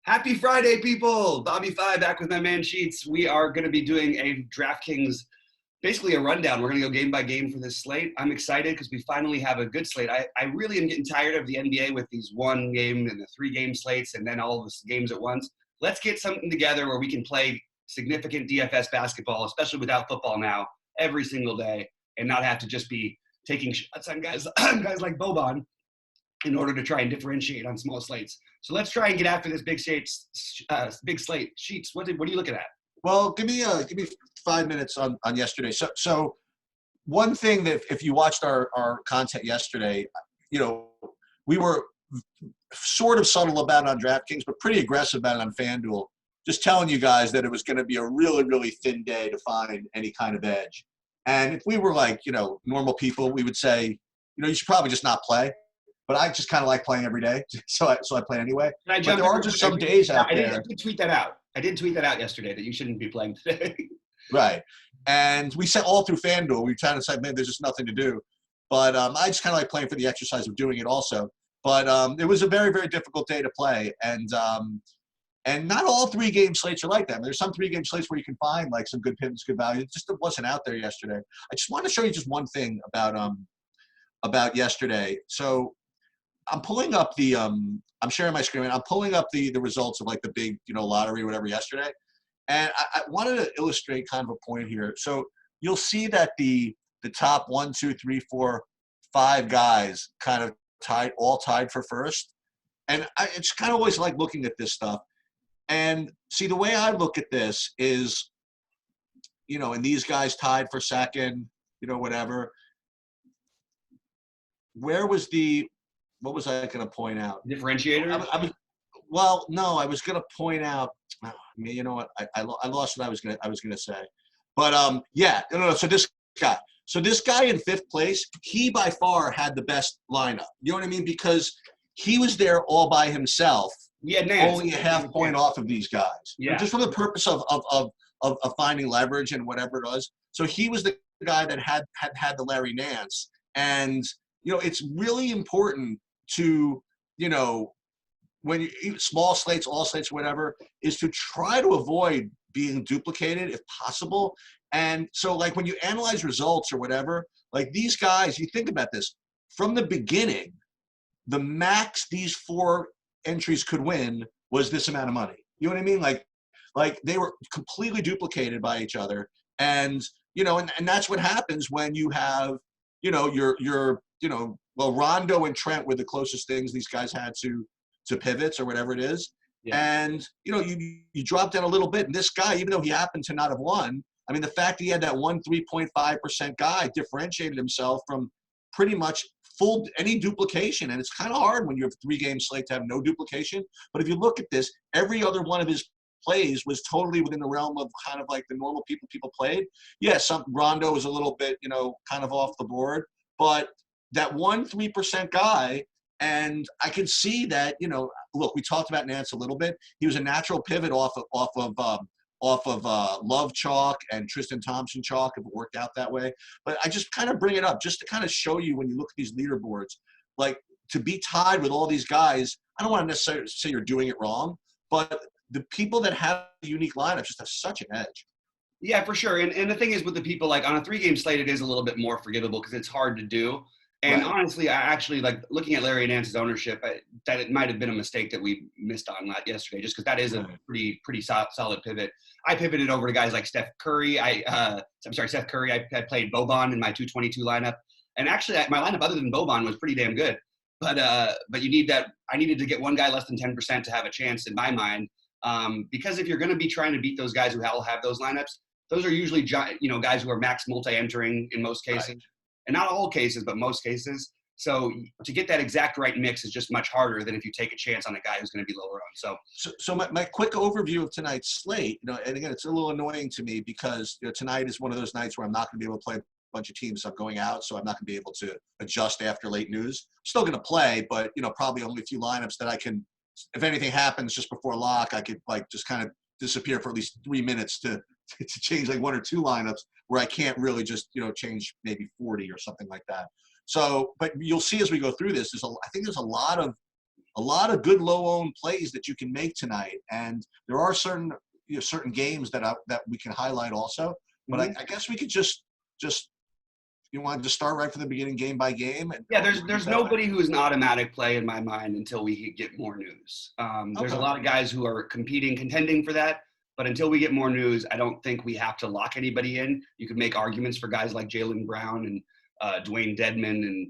Happy Friday, people! BobbyFi back with my man Sheets. We are going to be doing a Draftkings, basically a rundown. We're going to go game by game for this slate. I'm excited because we finally have a good slate. I really am getting tired of the NBA with these one game and the 3 game slates and then all the games at once. Let's get something together where we can play significant DFS basketball, especially without football now, every single day, and not have to just be taking shots on guys, guys like Boban in order to try and differentiate on small slates. So let's try and get after this big slate. Sheets, what are you looking at? Well, give me 5 minutes on yesterday. So one thing that if you watched our content yesterday, we were sort of subtle about it on DraftKings, but pretty aggressive about it on FanDuel. Just telling you guys that it was going to be a really, really thin day to find any kind of edge. And if we were like, normal people, we would say, you should probably just not play. But I just kind of like playing every day, so I play anyway. But there are just some days out there. I did tweet that out. I did tweet that out yesterday that you shouldn't be playing today. Right. And we said all through FanDuel, we tried to say, man, there's just nothing to do. But I just kind of like playing for the exercise of doing it also. But it was a very, very difficult day to play. And not all 3 game slates are like that. I mean, there's some 3 game slates where you can find like some good pivots, good value. It just wasn't out there yesterday. I just want to show you just one thing about yesterday. So I'm pulling up the I'm sharing my screen. I'm pulling up the results of like the big lottery or whatever yesterday, and I wanted to illustrate kind of a point here. So you'll see that the top 1, 2, 3, 4, 5 guys kind of all tied for first, and it's kind of always like looking at this stuff. And see, the way I look at this is, and these guys tied for second, whatever. What was I going to point out? Differentiator? No, I was going to point out. You know what? I lost what I was going to say. But yeah, no. So this guy in 5th place, he by far had the best lineup. You know what I mean? Because he was there all by himself. Yeah, only a half point off of these guys. Yeah. Just for the purpose of finding leverage and whatever it was. So he was the guy that had the Larry Nance, and it's really important to, when you small slates, all slates, whatever, is to try to avoid being duplicated if possible. And so like when you analyze results or whatever, like these guys, you think about this from the beginning, the max these 4 entries could win was this amount of money. You know what I mean? Like they were completely duplicated by each other. And, and that's what happens when you have, well, Rondo and Trent were the closest things these guys had to pivots or whatever it is. Yeah. And, you drop down a little bit. And this guy, even though he happened to not have won, I mean, the fact that he had that 3.5% guy differentiated himself from pretty much any duplication. And it's kind of hard when you have a 3 game slate to have no duplication. But if you look at this, every other one of his plays was totally within the realm of kind of like the normal people played. Yes, Rondo was a little bit, kind of off the board. But that 3% guy, and I could see that, look, we talked about Nance a little bit. He was a natural pivot off of Love chalk and Tristan Thompson chalk if it worked out that way. But I just kind of bring it up just to kind of show you when you look at these leaderboards, like to be tied with all these guys, I don't want to necessarily say you're doing it wrong, but the people that have unique lineups just have such an edge. Yeah, for sure. And the thing is with the people, like on a 3 game slate, it is a little bit more forgivable because it's hard to do. And right. Honestly, I actually like looking at Larry Nance's ownership, that it might have been a mistake that we missed on yesterday, just because that is a pretty solid pivot. I pivoted over to guys like Steph Curry. Seth Curry. I played Boban in my 222 lineup. And actually, my lineup other than Boban was pretty damn good. But you need that. I needed to get one guy less than 10% to have a chance in my mind. Because if you're going to be trying to beat those guys who all have those lineups, those are usually guys who are max multi-entering in most cases. Right. And not all cases, but most cases. So to get that exact right mix is just much harder than if you take a chance on a guy who's going to be lower on. So my quick overview of tonight's slate, and again, it's a little annoying to me because tonight is one of those nights where I'm not going to be able to play a bunch of teams. I'm going out, so I'm not going to be able to adjust after late news. I'm still going to play, but probably only a few lineups that I can. If anything happens just before lock, I could like just kind of disappear for at least 3 minutes to change like 1 or 2 lineups where I can't really just, change maybe 40 or something like that. So, but you'll see as we go through this, I think there's a lot of a lot of good low-owned plays that you can make tonight. And there are certain games that we can highlight also. But I guess we could just you want to start right from the beginning, game by game. And yeah, there's nobody who is an automatic play in my mind until we get more news. There's a lot of guys who are contending for that. But until we get more news, I don't think we have to lock anybody in. You could make arguments for guys like Jaylen Brown and Dwayne Dedman. And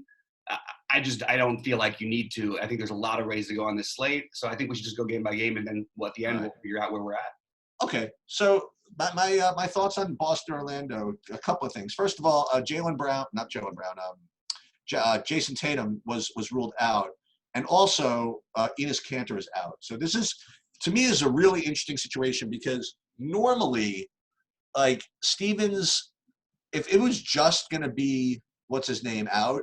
I don't feel like you need to. I think there's a lot of ways to go on this slate. So I think we should just go game by game. And then at the end, we'll figure out where we're at. Okay. So my thoughts on Boston, Orlando, a couple of things. First of all, Jason Tatum was ruled out. And also Enes Kanter is out. So this is, to me, is a really interesting situation because normally, like Stevens, if it was just going to be, what's his name, out,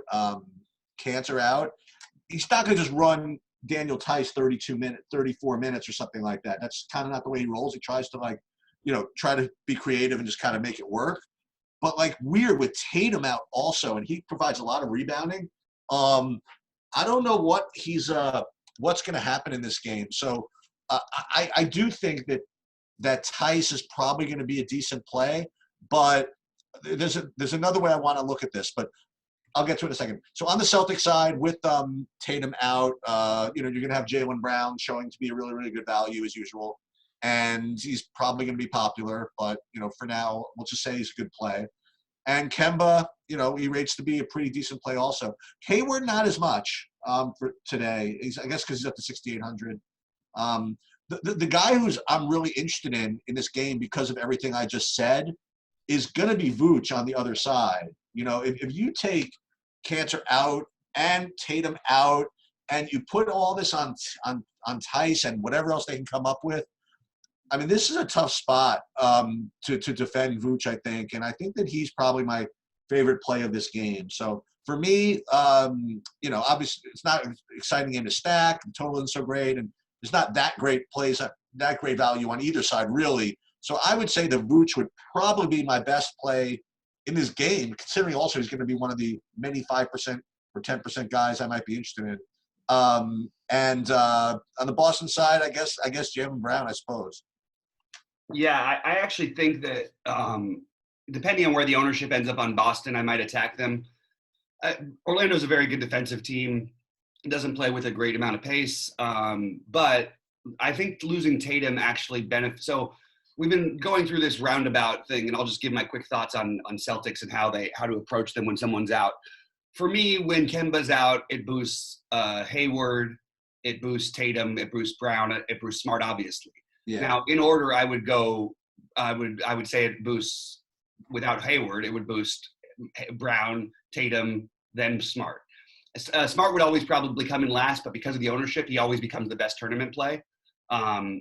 Kanter out, he's not going to just run Daniel Tice 34 minutes or something like that. That's kind of not the way he rolls. He tries to try to be creative and just kind of make it work. But like weird with Tatum out also, and he provides a lot of rebounding. I don't know what's going to happen in this game. So I do think that Tice is probably going to be a decent play, but there's another way I want to look at this, but I'll get to it in a second. So on the Celtics side, with Tatum out, you're going to have Jaylen Brown showing to be a really, really good value as usual, and he's probably going to be popular. But for now, we'll just say he's a good play. And Kemba, he rates to be a pretty decent play also. Hayward, not as much for today. I guess because he's up to 6,800. The guy I'm really interested in this game because of everything I just said is going to be Vooch on the other side. If you take Kanter out and Tatum out and you put all this on Tice and whatever else they can come up with, I mean, this is a tough spot to defend Vooch, I think. And I think that he's probably my favorite play of this game. So for me, obviously it's not an exciting game to stack. The total isn't so great. And there's not that great plays, that great value on either side, really. So I would say the Vooch would probably be my best play in this game, considering also he's going to be one of the many 5% or 10% guys I might be interested in. And on the Boston side, I guess Jaylen Brown, I suppose. Yeah, I actually think that depending on where the ownership ends up on Boston, I might attack them. Orlando's a very good defensive team. It doesn't play with a great amount of pace, but I think losing Tatum actually benefits. So we've been going through this roundabout thing, and I'll just give my quick thoughts on Celtics and how to approach them when someone's out. For me, when Kemba's out, it boosts Hayward, it boosts Tatum, it boosts Brown, it boosts Smart, obviously. Yeah. Now, in order, I would say it boosts without Hayward, it would boost Brown, Tatum, then Smart. Smart would always probably come in last, but because of the ownership, he always becomes the best tournament play.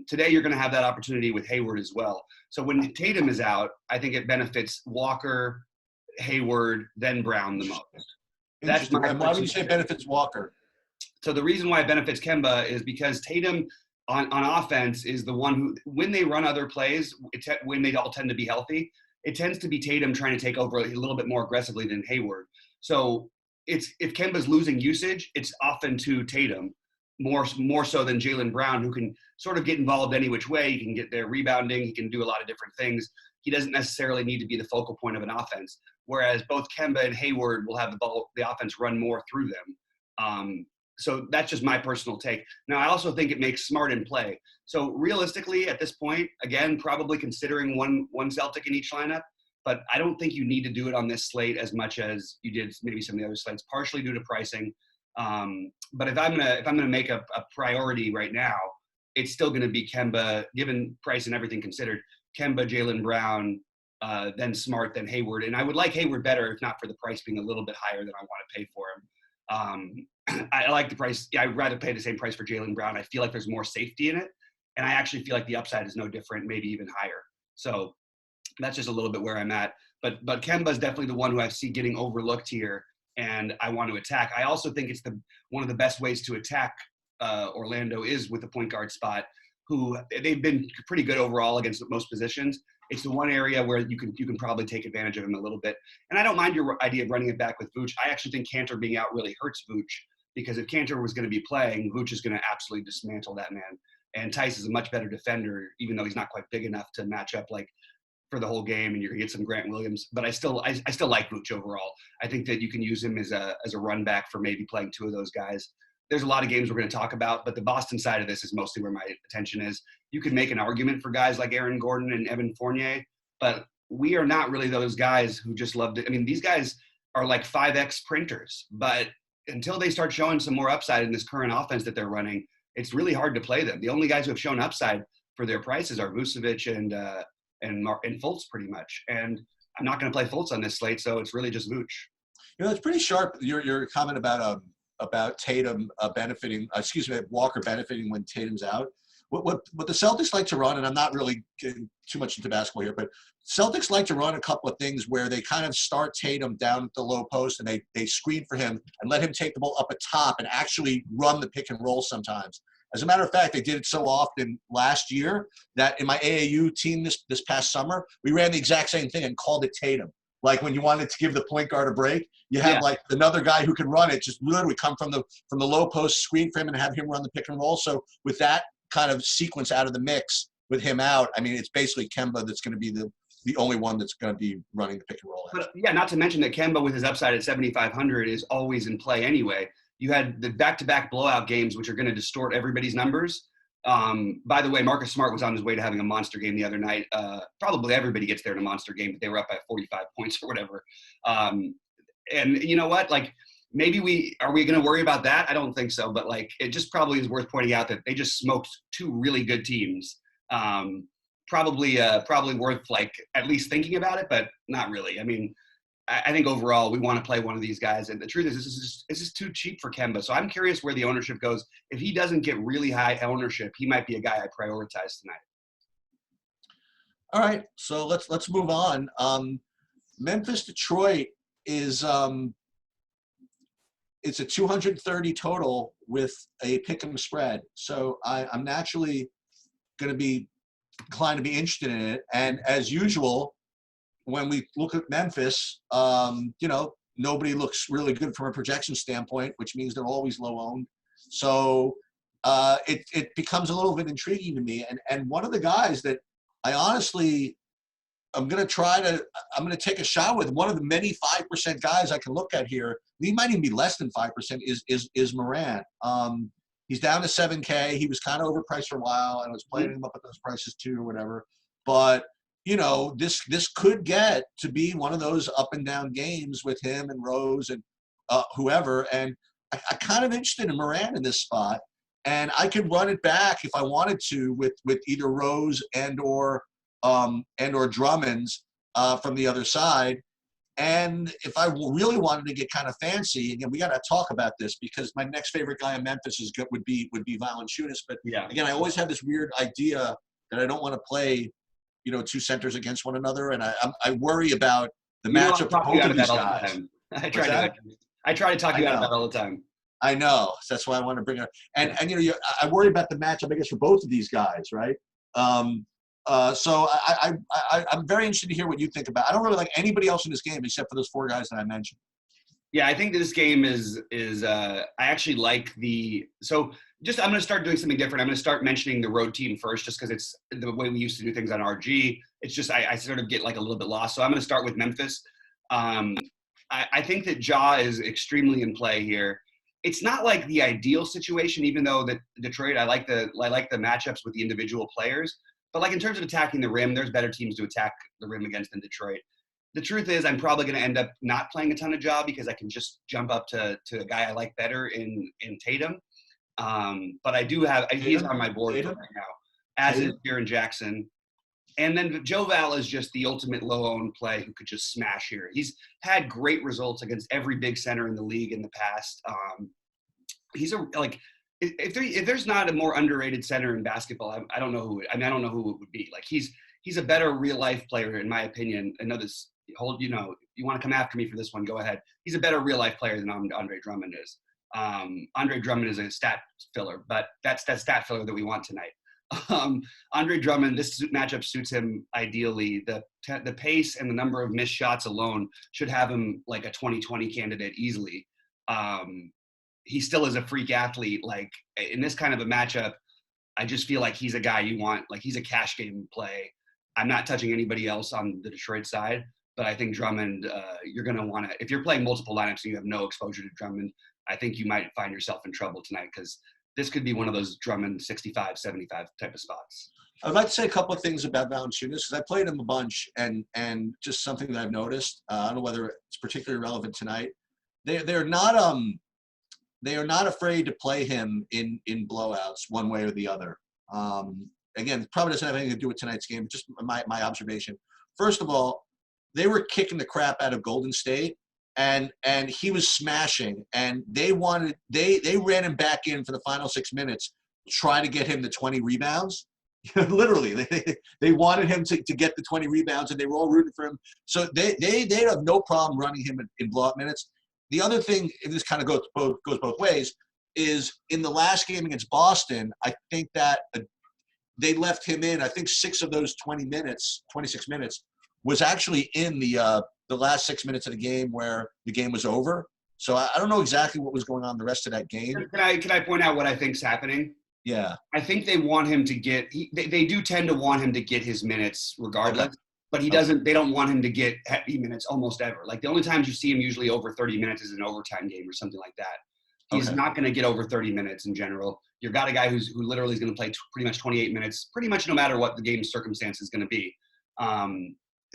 Today, you're going to have that opportunity with Hayward as well. So when Tatum is out, I think it benefits Walker, Hayward, then Brown the most. That's my. And why would you say benefits Walker? So the reason why it benefits Kemba is because Tatum on offense is the one who, when they run other plays, when they all tend to be healthy, it tends to be Tatum trying to take over a little bit more aggressively than Hayward. So if Kemba's losing usage, it's often to Tatum more so than Jaylen Brown, who can sort of get involved any which way. He can get there rebounding. He can do a lot of different things. He doesn't necessarily need to be the focal point of an offense, whereas both Kemba and Hayward will have the offense run more through them. So that's just my personal take. Now, I also think it makes Smart in play. So realistically, at this point, again, probably considering one Celtic in each lineup, but I don't think you need to do it on this slate as much as you did maybe some of the other slates, partially due to pricing. But if I'm gonna make a priority right now, it's still gonna be Kemba, given price and everything considered. Kemba, Jaylen Brown, then Smart, then Hayward, and I would like Hayward better if not for the price being a little bit higher than I want to pay for him. I like the price. Yeah, I'd rather pay the same price for Jaylen Brown. I feel like there's more safety in it, and I actually feel like the upside is no different, maybe even higher. So that's just a little bit where I'm at. But Kemba is definitely the one who I see getting overlooked here, and I want to attack. I also think it's one of the best ways to attack Orlando is with the point guard spot, who they've been pretty good overall against most positions. It's the one area where you can probably take advantage of him a little bit. And I don't mind your idea of running it back with Vooch. I actually think Kanter being out really hurts Vooch because if Cantor was going to be playing, Vooch is going to absolutely dismantle that man. And Tice is a much better defender, even though he's not quite big enough to match up like for the whole game, and you're gonna get some Grant Williams. But I still like Vooch overall. I think that you can use him as a run back for maybe playing two of those guys. There's a lot of games we're going to talk about, but the Boston side of this is mostly where my attention is. You can make an argument for guys like Aaron Gordon and Evan Fournier, but we are not really those guys who just love it. I mean, these guys are like 5X printers, but until they start showing some more upside in this current offense that they're running, it's really hard to play them. The only guys who have shown upside for their prices are Vucevic and Fultz pretty much. And I'm not going to play Fultz on this slate, so it's really just Vooch. You know, it's pretty sharp. Your comment about Tatum Walker benefiting when Tatum's out. What the Celtics like to run, and I'm not really getting too much into basketball here, but Celtics like to run a couple of things where they kind of start Tatum down at the low post and they screen for him and let him take the ball up atop and actually run the pick and roll sometimes. As a matter of fact, they did it so often last year that in my AAU team this past summer, we ran the exact same thing and called it Tatum. Like when you wanted to give the point guard a break, you have like another guy who can run it, just literally come from the low post, screen for him, and have him run the pick and roll. So with that kind of sequence out of the mix with him out, I mean, it's basically Kemba that's going to be the only one that's going to be running the pick and roll. But yeah, not to mention that Kemba with his upside at 7,500 is always in play anyway. You had the back-to-back blowout games, which are going to distort everybody's numbers. By the way, Marcus Smart was on his way to having a monster game the other night. Probably everybody gets there in a monster game, but they were up by 45 points or whatever. And you know what? Like, maybe are we going to worry about that? I don't think so. But like, it just probably is worth pointing out that they just smoked two really good teams. Probably worth like at least thinking about it, but not really. I mean, I think overall we want to play one of these guys, and the truth is this is just too cheap for Kemba. So I'm curious where the ownership goes. If he doesn't get really high ownership, he might be a guy I prioritize tonight. All right, so let's move on. Memphis Detroit is it's a 230 total with a pick 'em spread. So I'm naturally going to be inclined to be interested in it, and as usual, when we look at Memphis, nobody looks really good from a projection standpoint, which means they're always low owned. So it becomes a little bit intriguing to me. And one of the guys that I honestly, I'm going to take a shot with, one of the many 5% guys I can look at here. He might even be less than 5%. Is Morant. He's down to 7K. He was kind of overpriced for a while, and I was playing him up at those prices too, or whatever. But this could get to be one of those up and down games with him and Rose and whoever. And I kind of interested in Morant in this spot, and I could run it back if I wanted to with either Rose and or Drummond's from the other side. And if I really wanted to get kind of fancy, again, we got to talk about this because my next favorite guy in Memphis would be Valanciunas. But again, I always have this weird idea that I don't want to play two centers against one another, and I worry about the matchup of both of these guys. I try to talk you out of that all the time. I know. So that's why I want to bring it up. And I worry about the matchup, I guess, for both of these guys, right? So I'm very interested to hear what you think about. I don't really like anybody else in this game except for those four guys that I mentioned. Yeah, I think this game is I actually like I'm going to start doing something different. I'm going to start mentioning the road team first, just because it's the way we used to do things on RG. It's just I sort of get like a little bit lost. So I'm going to start with Memphis. I think that Ja is extremely in play here. It's not like the ideal situation, even though that Detroit, I like the matchups with the individual players. But like in terms of attacking the rim, there's better teams to attack the rim against than Detroit. The truth is I'm probably going to end up not playing a ton of Ja because I can just jump up to a guy I like better in Tatum. But I do have – he's on my board right now, as is Jaren Jackson. And then Joe Val is just the ultimate low-owned play who could just smash here. He's had great results against every big center in the league in the past. If there's not a more underrated center in basketball, I don't know who – I don't know who it would be. Like he's a better real-life player, in my opinion. I know this – you want to come after me for this one, go ahead. He's a better real-life player than Andre Drummond is. Andre Drummond is a stat filler, but that's that stat filler that we want tonight. Andre Drummond, this matchup suits him ideally. The pace and the number of missed shots alone should have him like a 2020 candidate easily. he still is a freak athlete. Like in this kind of a matchup, I just feel like he's a guy you want. Like he's a cash game play. I'm not touching anybody else on the Detroit side, but I think Drummond, you're going to want to, if you're playing multiple lineups and you have no exposure to Drummond, I think you might find yourself in trouble tonight because this could be one of those Drummond 65, 75 type of spots. I'd like to say a couple of things about Valanciunas because I played him a bunch, and just something that I've noticed. I don't know whether it's particularly relevant tonight. They're not afraid to play him in blowouts one way or the other. Again, probably doesn't have anything to do with tonight's game. Just my observation. First of all, they were kicking the crap out of Golden State, and he was smashing, and they ran him back in for the final 6 minutes, try to get him the 20 rebounds. Literally, they wanted him to get the 20 rebounds, and they were all rooting for him. So they have no problem running him in blowout minutes. The other thing, if this kind of goes both ways, is in the last game against Boston, I think that they left him in. I think 6 of those 26 minutes, was actually in the last 6 minutes of the game where the game was over. So I don't know exactly what was going on the rest of that game. Can I point out what I think's happening? Yeah. I think they want him to get they do tend to want him to get his minutes regardless, okay. But he doesn't. They don't want him to get heavy minutes almost ever. Like the only times you see him usually over 30 minutes is an overtime game or something like that. He's not going to get over 30 minutes in general. You've got a guy who literally is going to play pretty much 28 minutes, pretty much no matter what the game's circumstance is going to be.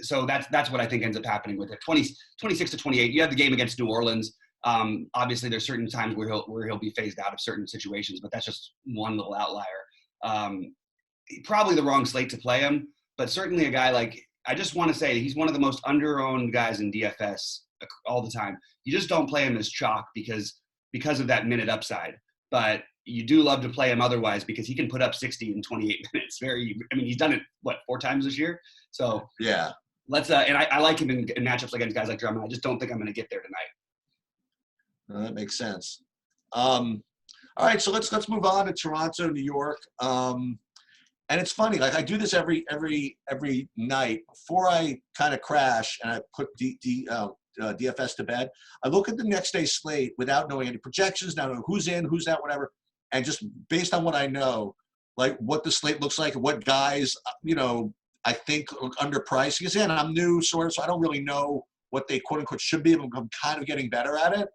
So that's what I think ends up happening with it. 26 to 28. You have the game against New Orleans. Obviously, there's certain times where he'll be phased out of certain situations, but that's just one little outlier. Probably the wrong slate to play him, but certainly a guy like, I just want to say he's one of the most under-owned guys in DFS all the time. You just don't play him as chalk because of that minute upside, but you do love to play him otherwise because he can put up 60 in 28 minutes. He's done it 4 times this year. So yeah, let's and I like him in matchups against guys like Drummond. I just don't think I'm going to get there tonight. No, that makes sense. All right, so let's move on to Toronto, New York. And it's funny, like I do this every night before I kind of crash and I put DFS to bed. I look at the next day's slate without knowing any projections, not knowing who's in, who's out, whatever, and just based on what I know, like what the slate looks like, what guys, I think look underpriced. Because again, I'm new, sort of, so I don't really know what they quote unquote should be. I'm kind of getting better at it.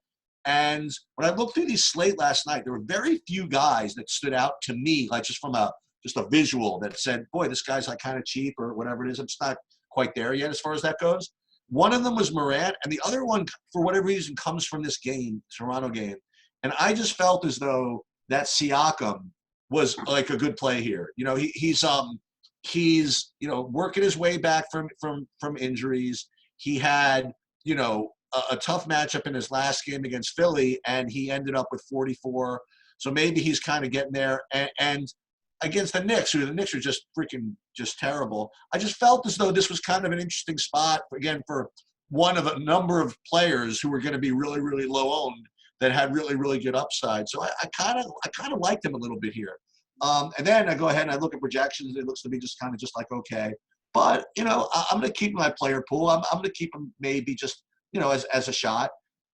And when I looked through these slate last night, there were very few guys that stood out to me, like just from a visual that said, boy, this guy's like kind of cheap or whatever it is. I'm just not quite there yet as far as that goes. One of them was Morant, and the other one, for whatever reason, comes from this game, Toronto game. And I just felt as though that Siakam was like a good play here. He's working his way back from injuries. He had, a tough matchup in his last game against Philly, and he ended up with 44. So maybe he's kind of getting there. And against the Knicks, the Knicks are just terrible. I just felt as though this was kind of an interesting spot, again, for one of a number of players who were going to be really, really low owned that had really, really good upside. So I kind of liked him a little bit here. And then I go ahead and I look at projections. It looks to be just like, okay. But, I'm going to keep my player pool. I'm going to keep him maybe just, as a shot.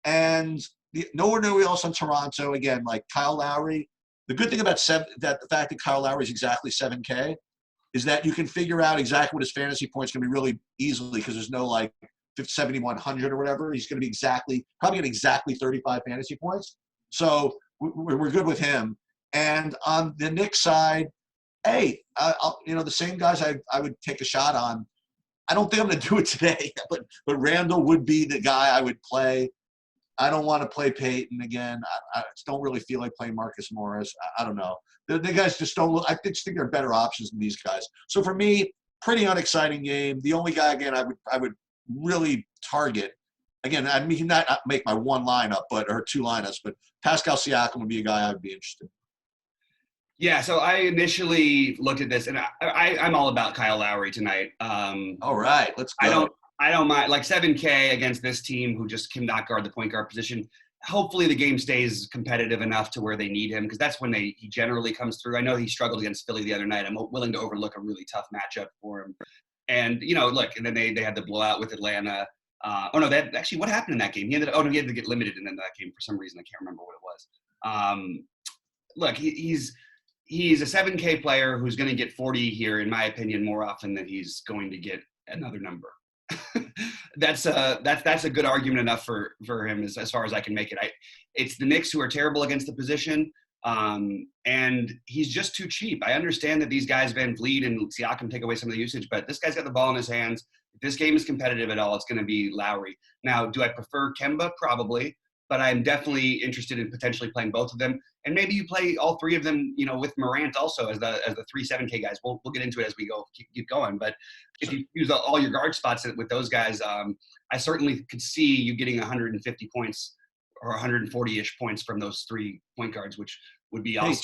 And nowhere else on Toronto, again, like Kyle Lowry. The good thing about the fact that Kyle Lowry is exactly 7K is that you can figure out exactly what his fantasy points can be really easily because there's no like 7,100 or whatever. He's going to be probably get exactly 35 fantasy points. So we're good with him. And on the Knicks side, hey, the same guys I would take a shot on. I don't think I'm going to do it today, but Randall would be the guy I would play. I don't want to play Peyton again. I just don't really feel like playing Marcus Morris. I don't know. The guys just don't look – I just think there are better options than these guys. So for me, pretty unexciting game. The only guy, again, I would really target – again, I mean, not make my one lineup or 2 lineups, but Pascal Siakam would be a guy I would be interested in. Yeah, so I initially looked at this, and I'm all about Kyle Lowry tonight. All right, let's go. I don't mind, like 7K against this team who just cannot guard the point guard position. Hopefully the game stays competitive enough to where they need him because that's when he generally comes through. I know he struggled against Philly the other night. I'm willing to overlook a really tough matchup for him. And, look, and then they had the blowout with Atlanta. What happened in that game? He had to get limited in that game for some reason. I can't remember what it was. Look, he's a 7K player who's going to get 40 here, in my opinion, more often than he's going to get another number. That's a good argument enough for him as far as I can make it. It's the Knicks who are terrible against the position, and he's just too cheap. I understand that these guys, Van Vliet and Siakam, take away some of the usage, but this guy's got the ball in his hands. If this game is competitive at all, it's going to be Lowry. Now, do I prefer Kemba? Probably, but I'm definitely interested in potentially playing both of them. And maybe you play all three of them, with Morant also as the 3 7K guys. We'll get into it as we keep going. But if you use all your guard spots with those guys, I certainly could see you getting 150 points or 140-ish points from those 3 point guards, which would be awesome. Hey,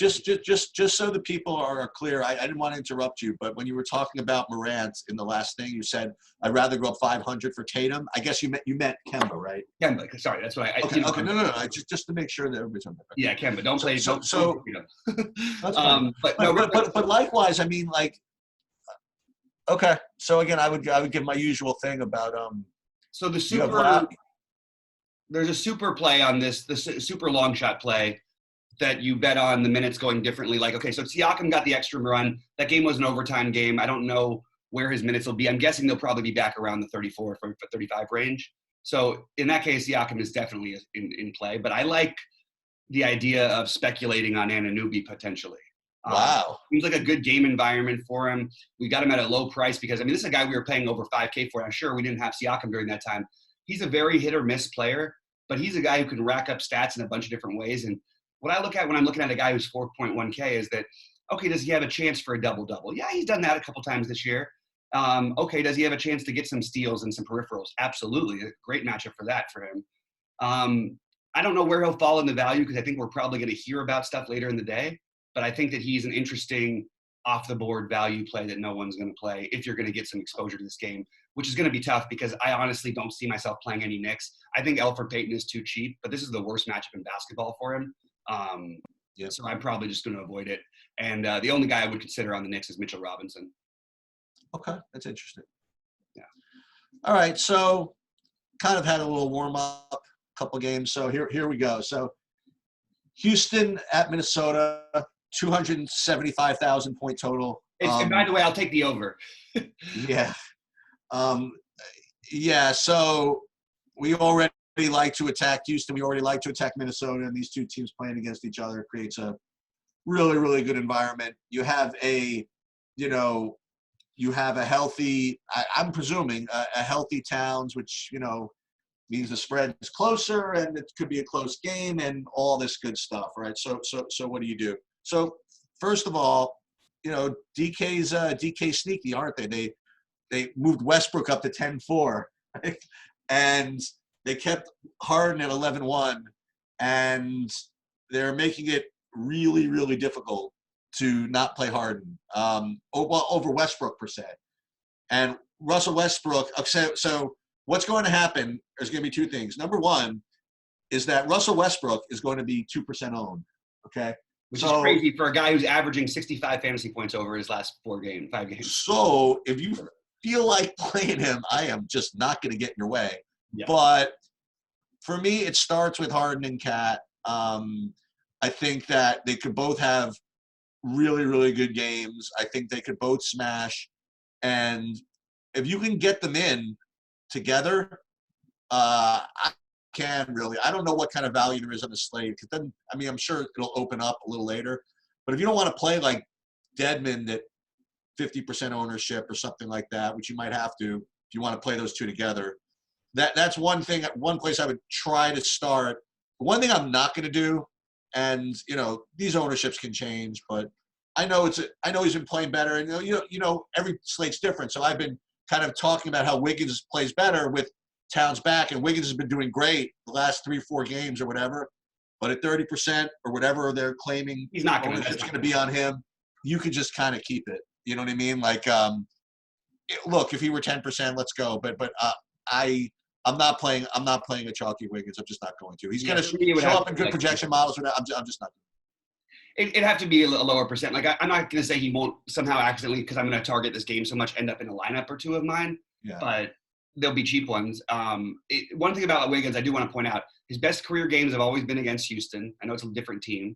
just so the people are clear, I didn't want to interrupt you, but when you were talking about Morant in the last thing, you said, I'd rather go up 500 for Tatum. I guess you meant Kemba, right? Kemba, sorry, that's what I. Okay, no. Just to make sure that everybody's on that. Yeah, Kemba, don't play. So that's fine. But likewise, I mean, like, okay. So again, I would give my usual thing about So there's a super play on this, the super long shot play that you bet on the minutes going differently. Like, okay, so Siakam got the extra run. That game was an overtime game. I don't know where his minutes will be. I'm guessing they'll probably be back around the 34 or 35 range. So in that case, Siakam is definitely in play. But I like the idea of speculating on Anunoby potentially. Wow. Seems like a good game environment for him. We got him at a low price because, this is a guy we were paying over 5K for. I'm sure we didn't have Siakam during that time. He's a very hit or miss player, but he's a guy who can rack up stats in a bunch of different ways. And what I look at when I'm looking at a guy who's 4.1K is that, okay, does he have a chance for a double-double? Yeah, he's done that a couple times this year. Okay, does he have a chance to get some steals and some peripherals? Absolutely. A great matchup for that for him. I don't know where he'll fall in the value because I think we're probably going to hear about stuff later in the day, but I think that he's an interesting off-the-board value play that no one's going to play if you're going to get some exposure to this game, which is going to be tough because I honestly don't see myself playing any Knicks. I think Elfrid Payton is too cheap, but this is the worst matchup in basketball for him. So I'm probably just going to avoid it. And the only guy I would consider on the Knicks is Mitchell Robinson. Okay, that's interesting. Yeah. All right, so kind of had a little warm-up, couple games. So here we go. So Houston at Minnesota, 275,000 point total. And by the way, I'll take the over. Yeah. So we already like to attack Houston. We already like to attack Minnesota, and these two teams playing against each other creates a really, really good environment. You have a healthy, I'm presuming a healthy Towns, which, means the spread is closer and it could be a close game and all this good stuff, right? So what do you do? So first of all, DK sneaky, aren't they? They moved Westbrook up to 10-4, right? And they kept Harden at 11-1, and they're making it really, really difficult to not play Harden over Westbrook per se. And Russell Westbrook, so what's going to happen, there's going to be two things. Number one is that Russell Westbrook is going to be 2% owned, okay? Which is crazy for a guy who's averaging 65 fantasy points over his last 5 games. So if you feel like playing him, I am just not going to get in your way. Yeah. But for me, it starts with Harden and Cat. I think that they could both have really, really good games. I think they could both smash. And if you can get them in together, I don't know what kind of value there is on the slate. Because then, I'm sure it'll open up a little later. But if you don't want to play like Deadman at 50% ownership or something like that, which you might have to if you want to play those two together, that's one thing. One place I would try to start. One thing I'm not going to do, and these ownerships can change, but I know he's been playing better, and every slate's different. So I've been kind of talking about how Wiggins plays better with Towns back, and Wiggins has been doing great the last 3-4 games or whatever. But at 30% or whatever they're claiming, he's not going to be on him. You could just kind of keep it. You know what I mean? Like, look, if he were 10%, let's go. But I'm not playing a chalky Wiggins. I'm just not going to. He's going to show up in good projection models. I'm just not. It'd have to be a lower percent. Like, I'm not going to say he won't somehow accidentally, because I'm going to target this game so much, end up in a lineup or two of mine. Yeah. But they'll be cheap ones. One thing about Wiggins, I do want to point out, his best career games have always been against Houston. I know it's a different team.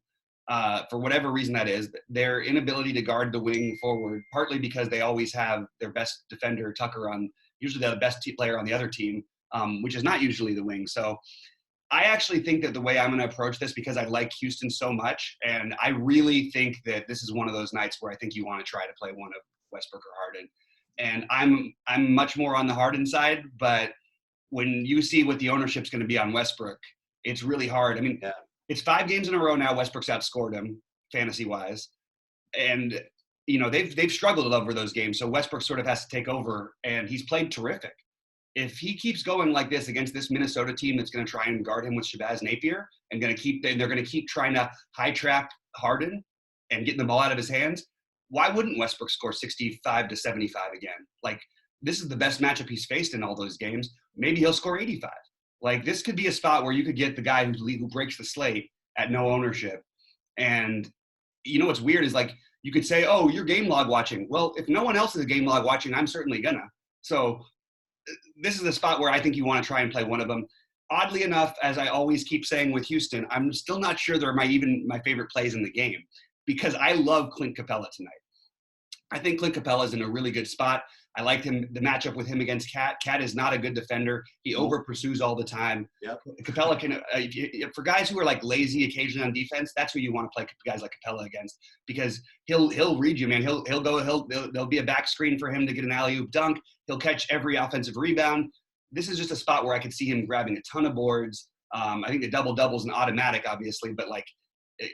For whatever reason that is, their inability to guard the wing forward, partly because they always have their best defender, Tucker, on, usually they're the best player on the other team, which is not usually the wing. So I actually think that the way I'm going to approach this, because I like Houston so much, and I really think that this is one of those nights where I think you want to try to play one of Westbrook or Harden. And I'm much more on the Harden side, but when you see what the ownership's going to be on Westbrook, it's really hard. I mean, It's 5 games in a row now Westbrook's outscored him fantasy-wise. And, you know, they've struggled over those games, so Westbrook sort of has to take over, and he's played terrific. If he keeps going like this against this Minnesota team that's going to try and guard him with Shabazz Napier and they're going to keep trying to high trap Harden and getting the ball out of his hands, why wouldn't Westbrook score 65 to 75 again? Like, this is the best matchup he's faced in all those games. Maybe he'll score 85. Like, this could be a spot where you could get the guy who breaks the slate at no ownership. And you know what's weird is, like, you could say, oh, you're game log watching. Well, if no one else is game log watching, I'm certainly gonna. So this is a spot where I think you want to try and play one of them. Oddly enough, as I always keep saying with Houston, I'm still not sure they're my favorite plays in the game, because I love Clint Capella tonight. I think Clint Capella is in a really good spot. I liked him, the matchup with him against Cat. Cat is not a good defender. He over pursues all the time. Yep. Capella can, for guys who are like lazy occasionally on defense, that's who you want to play guys like Capella against, because he'll read you, man. There'll be a back screen for him to get an alley-oop dunk. He'll catch every offensive rebound. This is just a spot where I could see him grabbing a ton of boards. I think the double-double is an automatic, obviously, but like,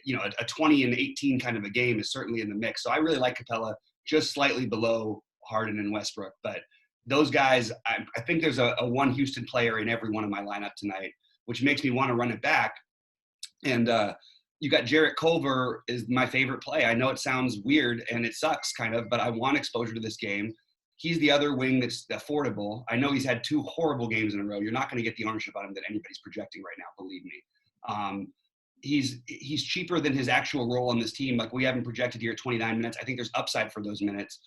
you know, a 20 and 18 kind of a game is certainly in the mix. So I really like Capella, just slightly below Harden and Westbrook. But those guys, I think there's a one Houston player in every one of my lineup tonight, which makes me want to run it back. And you got Jarrett Culver is my favorite play. I know it sounds weird and it sucks kind of, but I want exposure to this game. He's the other wing that's affordable. I know he's had 2 horrible games in a row. You're not going to get the ownership on him that anybody's projecting right now, believe me. He's cheaper than his actual role on this team. Like, we haven't projected here 29 minutes. I think there's upside for those minutes.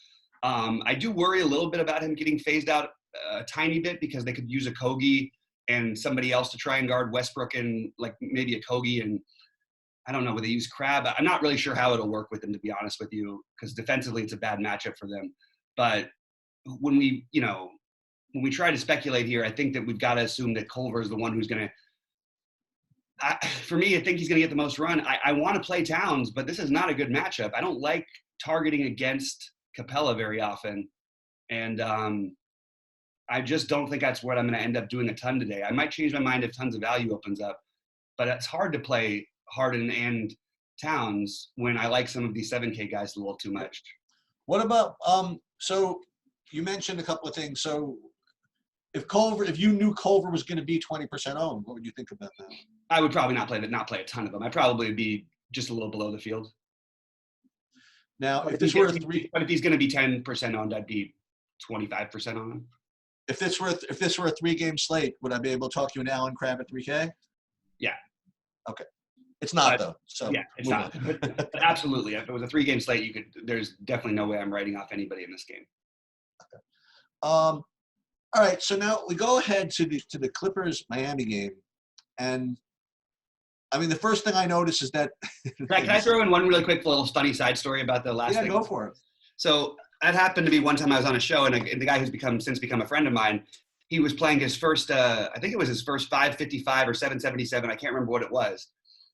I do worry a little bit about him getting phased out a tiny bit, because they could use a Kogi and somebody else to try and guard Westbrook, and like maybe a Kogi, and I don't know, would they use Crab? I'm not really sure how it'll work with them, to be honest with you, because defensively it's a bad matchup for them. But when we try to speculate here, I think that we've got to assume that Culver is the one who's going to, for me, I think he's going to get the most run. I want to play Towns, but this is not a good matchup. I don't like targeting against Capella very often. And I just don't think that's what I'm going to end up doing a ton today. I might change my mind if tons of value opens up, but it's hard to play Harden and Towns when I like some of these 7K guys a little too much. What about, so you mentioned a couple of things. So if you knew Culver was going to be 20% owned, what would you think about that? I would probably not play a ton of them. I'd probably be just a little below the field. Now, But if this were a but if he's going to be 10% owned, I'd be 25% on him. If this were a 3-game slate, would I be able to talk you an Allen Crabbe at 3K? Yeah. Okay. It's not though. So yeah, it's not. But absolutely, if it was a 3-game slate, there's definitely no way I'm writing off anybody in this game. Okay. All right. So now we go ahead to the Clippers Miami game, and I mean, the first thing I notice is that. Can I throw in one really quick little funny side story about the last thing? Yeah, go for it. So that happened to be one time I was on a show, and the guy who's since become a friend of mine, he was playing his first, I think it was his first 555 or 777. I can't remember what it was.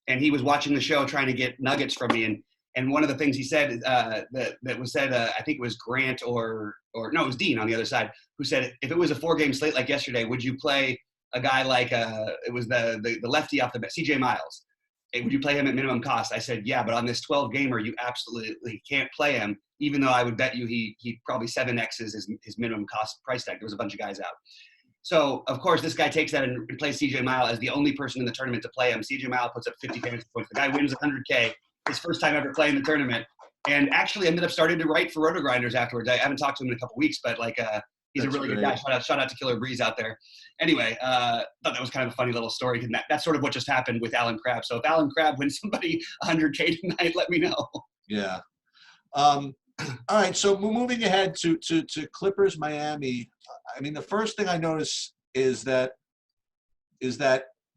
And he was watching the show trying to get nuggets from me. And one of the things he said that was said, I think it was Grant or no, it was Dean on the other side, who said, if it was a 4-game slate like yesterday, would you play a guy like it was the lefty off the bat, CJ Miles? Hey, would you play him at minimum cost? I said, yeah, but on this 12-gamer, you absolutely can't play him, even though I would bet you he probably 7X's his minimum cost price tag. There was a bunch of guys out. So, of course, this guy takes that and plays CJ Miles as the only person in the tournament to play him. CJ Miles puts up 50 fantasy points. The guy wins 100K, his first time ever playing the tournament. And actually ended up starting to write for Roto Grinders afterwards. I haven't talked to him in a couple weeks, but he's a really good guy. Shout out to Killer Breeze out there. Anyway, thought that was kind of a funny little story. And that's sort of what just happened with Allen Crabbe. So if Allen Crabbe wins somebody 100K tonight, let me know. Yeah. All right, so moving ahead to Clippers Miami. I mean, the first thing I notice is that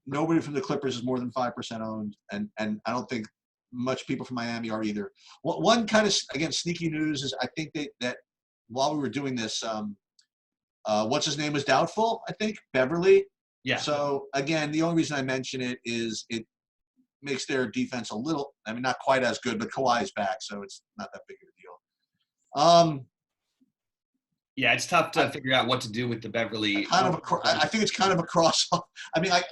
nobody from the Clippers is more than 5% owned, and I don't think much people from Miami are either. One kind of, again, sneaky news is I think that while we were doing this, what's his name was doubtful, I think, Beverly. Yeah. So again, the only reason I mention it is it makes their defense a little, I mean, not quite as good, but Kawhi is back, so it's not that big of a deal. Yeah, it's tough to figure out what to do with the Beverly. I think it's kind of a cross. I mean, I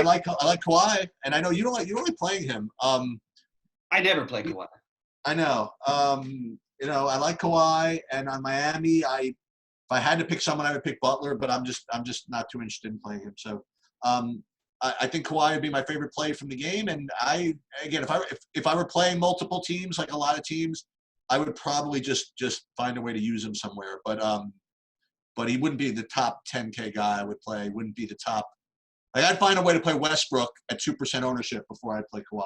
like Kawhi, and I know you don't like playing him. I never play Kawhi. I know. You know, I like Kawhi, and on Miami, if I had to pick someone, I would pick Butler, but I'm just not too interested in playing him. So, I think Kawhi would be my favorite play from the game. And if I were playing multiple teams, like a lot of teams, I would probably just find a way to use him somewhere. But he wouldn't be the top 10K guy I would play. He wouldn't be the top. Like, I'd find a way to play Westbrook at 2% ownership before I'd play Kawhi.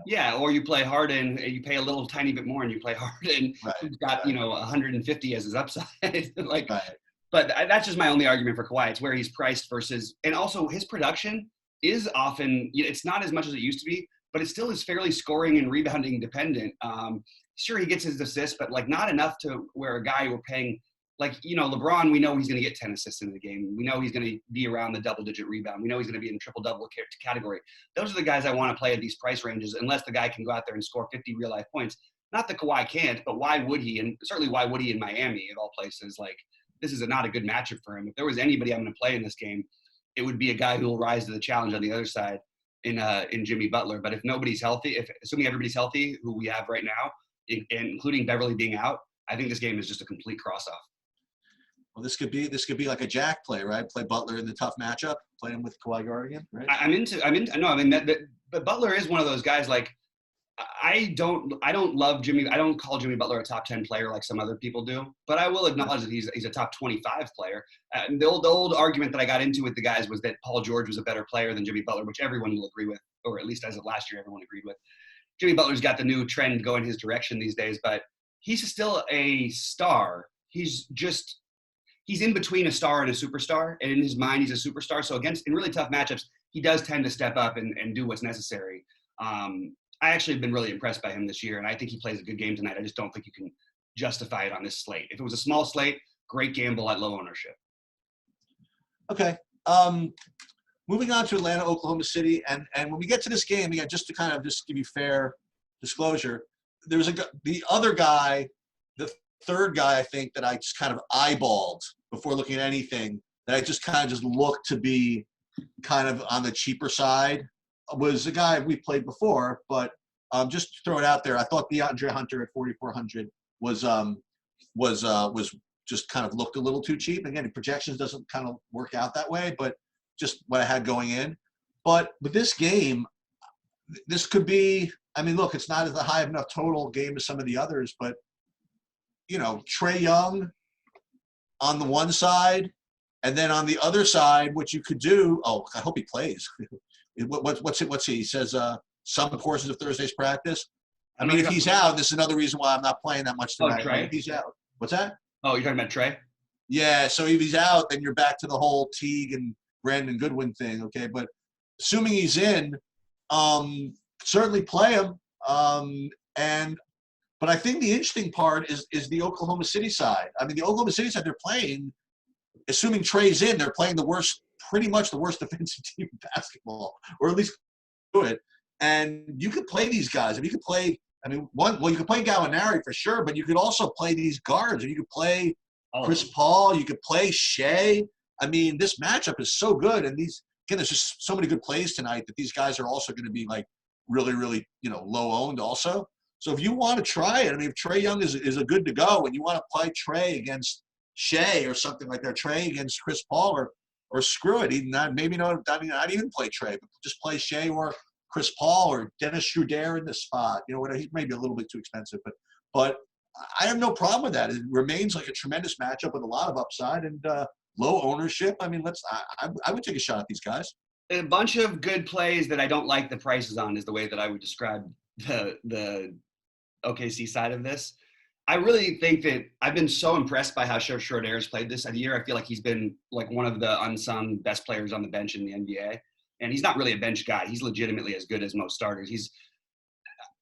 Yeah, or you play Harden, you pay a little tiny bit more, and you play Harden, who's got 150 as his upside. Like, right. But that's just my only argument for Kawhi. It's where he's priced versus, and also his production is often, it's not as much as it used to be, but it still is fairly scoring and rebounding dependent. Sure, he gets his assists, but like not enough to where a guy we're paying, like, LeBron, we know he's going to get 10 assists in the game. We know he's going to be around the double-digit rebound. We know he's going to be in triple-double category. Those are the guys I want to play at these price ranges, unless the guy can go out there and score 50 real-life points. Not that Kawhi can't, but why would he? And certainly why would he in Miami, of all places? Like, this is not a good matchup for him. If there was anybody I'm going to play in this game, it would be a guy who will rise to the challenge on the other side in Jimmy Butler. But if nobody's healthy, assuming everybody's healthy, who we have right now, including Beverly being out, I think this game is just a complete cross-off. Well, this could be like a Jack play, right? Play Butler in the tough matchup, play him with Kawhi guarding, right? But Butler is one of those guys. Like, I don't love Jimmy. I don't call Jimmy Butler a top 10 player like some other people do. But I will acknowledge that he's a top 25 player. The old argument that I got into with the guys was that Paul George was a better player than Jimmy Butler, which everyone will agree with, or at least as of last year, everyone agreed with. Jimmy Butler's got the new trend going his direction these days, but he's still a star. He's in between a star and a superstar, and in his mind, he's a superstar. So in really tough matchups, he does tend to step up and do what's necessary. I actually have been really impressed by him this year, and I think he plays a good game tonight. I just don't think you can justify it on this slate. If it was a small slate, great gamble at low ownership. Okay. Moving on to Atlanta, Oklahoma City, and when we get to this game, again, just to kind of just give you fair disclosure, there's the other guy, the third guy, I think, that I just kind of eyeballed before looking at anything, that I just kind of just looked to be kind of on the cheaper side, was a guy we played before, but just to throw it out there, I thought DeAndre Hunter at 4,400 was just kind of looked a little too cheap. Again, the projections doesn't kind of work out that way, but just what I had going in. But with this game, this could be, I mean, look, it's not as high of enough total game as some of the others, but Trae Young on the one side, and then on the other side, what you could do, I hope he plays. What's he? He says some portions of Thursday's practice. I mean, if he's out, this is another reason why I'm not playing that much tonight. Trae? If he's out. What's that? Oh, you're talking about Trae? Yeah, so if he's out, then you're back to the whole Teague and Brandon Goodwin thing, okay? But assuming he's in, certainly play him. But I think the interesting part is the Oklahoma City side. I mean, the Oklahoma City side, they're playing, assuming Trae's in, they're playing pretty much the worst defensive team in basketball, or at least do it. And you could play these guys. I mean, you could play, you could play Gallinari for sure, but you could also play these guards. And you could play Chris Paul. You could play Shea. I mean, this matchup is so good. And there's just so many good plays tonight that these guys are also going to be like really, really, low owned also. So if you want to try it, I mean, if Trae Young is a good to go and you want to play Trae against Shea or something like that, Trae against Chris Paul, or screw it, not even play Trae, but just play Shea or Chris Paul or Dennis Schroeder in the spot. Whatever, he may be a little bit too expensive, but I have no problem with that. It remains like a tremendous matchup with a lot of upside and low ownership. I mean, I would take a shot at these guys. A bunch of good plays that I don't like the prices on is the way that I would describe the OKC side of this. I really think that I've been so impressed by how Schroeder has played this year. I feel like he's been like one of the unsung best players on the bench in the NBA. And he's not really a bench guy. He's legitimately as good as most starters.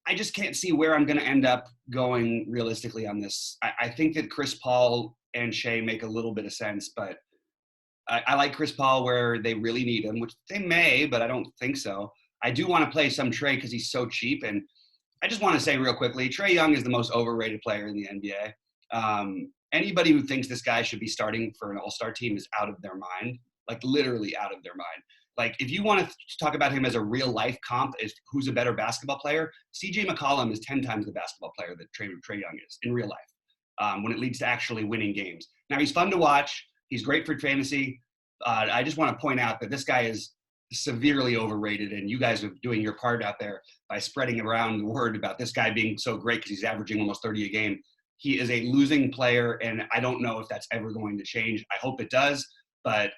I just can't see where I'm going to end up going realistically on this. I think that Chris Paul and Shea make a little bit of sense, but I like Chris Paul where they really need him, which they may, but I don't think so. I do want to play some Trey because he's so cheap. And I just want to say real quickly, Trae Young is the most overrated player in the NBA. Anybody who thinks this guy should be starting for an all-star team is out of their mind, like literally out of their mind. Like if you want to talk about him as a real life comp, as who's a better basketball player, CJ McCollum is 10 times the basketball player that Trae Young is in real life when it leads to actually winning games. Now he's fun to watch. He's great for fantasy. I just want to point out that this guy is severely overrated, and you guys are doing your part out there by spreading around the word about this guy being so great because he's averaging almost 30 a game. He is a losing player, and I don't know if that's ever going to change. I hope it does, but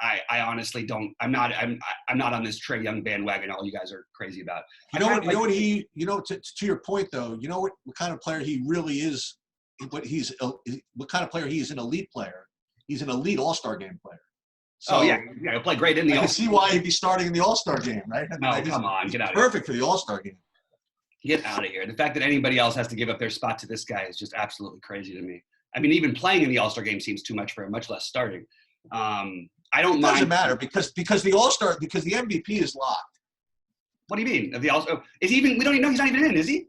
I honestly don't. I'm not on this Trae Young bandwagon. All you guys are crazy about. To your point though, you know what kind of player he really is. What kind of player he is? An elite player. He's an elite All-Star game player. So, yeah, he'll play great in the. I can see why he'd be starting in the All-Star game, right? No, come on, get out of here. Perfect for the All-Star game. Get out of here. The fact that anybody else has to give up their spot to this guy is just absolutely crazy to me. I mean, even playing in the All-Star game seems too much for him, much less starting. I don't mind. It doesn't matter because the MVP is locked. What do you mean? The All-Star is he even? We don't even know he's not even in, is he?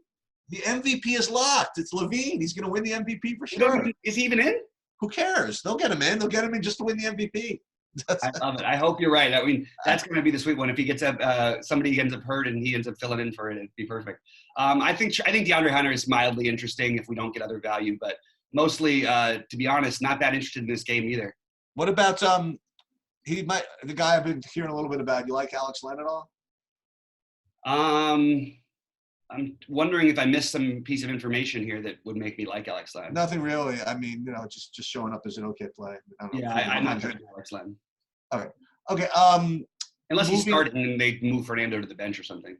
The MVP is locked. It's LaVine. He's going to win the MVP for sure. Is he even in? Who cares? They'll get him in. They'll get him in just to win the MVP. I love it. I hope you're right. I mean, that's going to be the sweet one. If he gets up, somebody ends up hurt and he ends up filling in for it, it'd be perfect. I think DeAndre Hunter is mildly interesting if we don't get other value, but mostly, to be honest, not that interested in this game either. What about the guy I've been hearing a little bit about? You like Alex Len at all? I'm wondering if I missed some piece of information here that would make me like Alex Len. Nothing really. I mean, just showing up as an okay play. I'm not sure Alex Len. Okay. Unless he started and they move Fernando to the bench or something.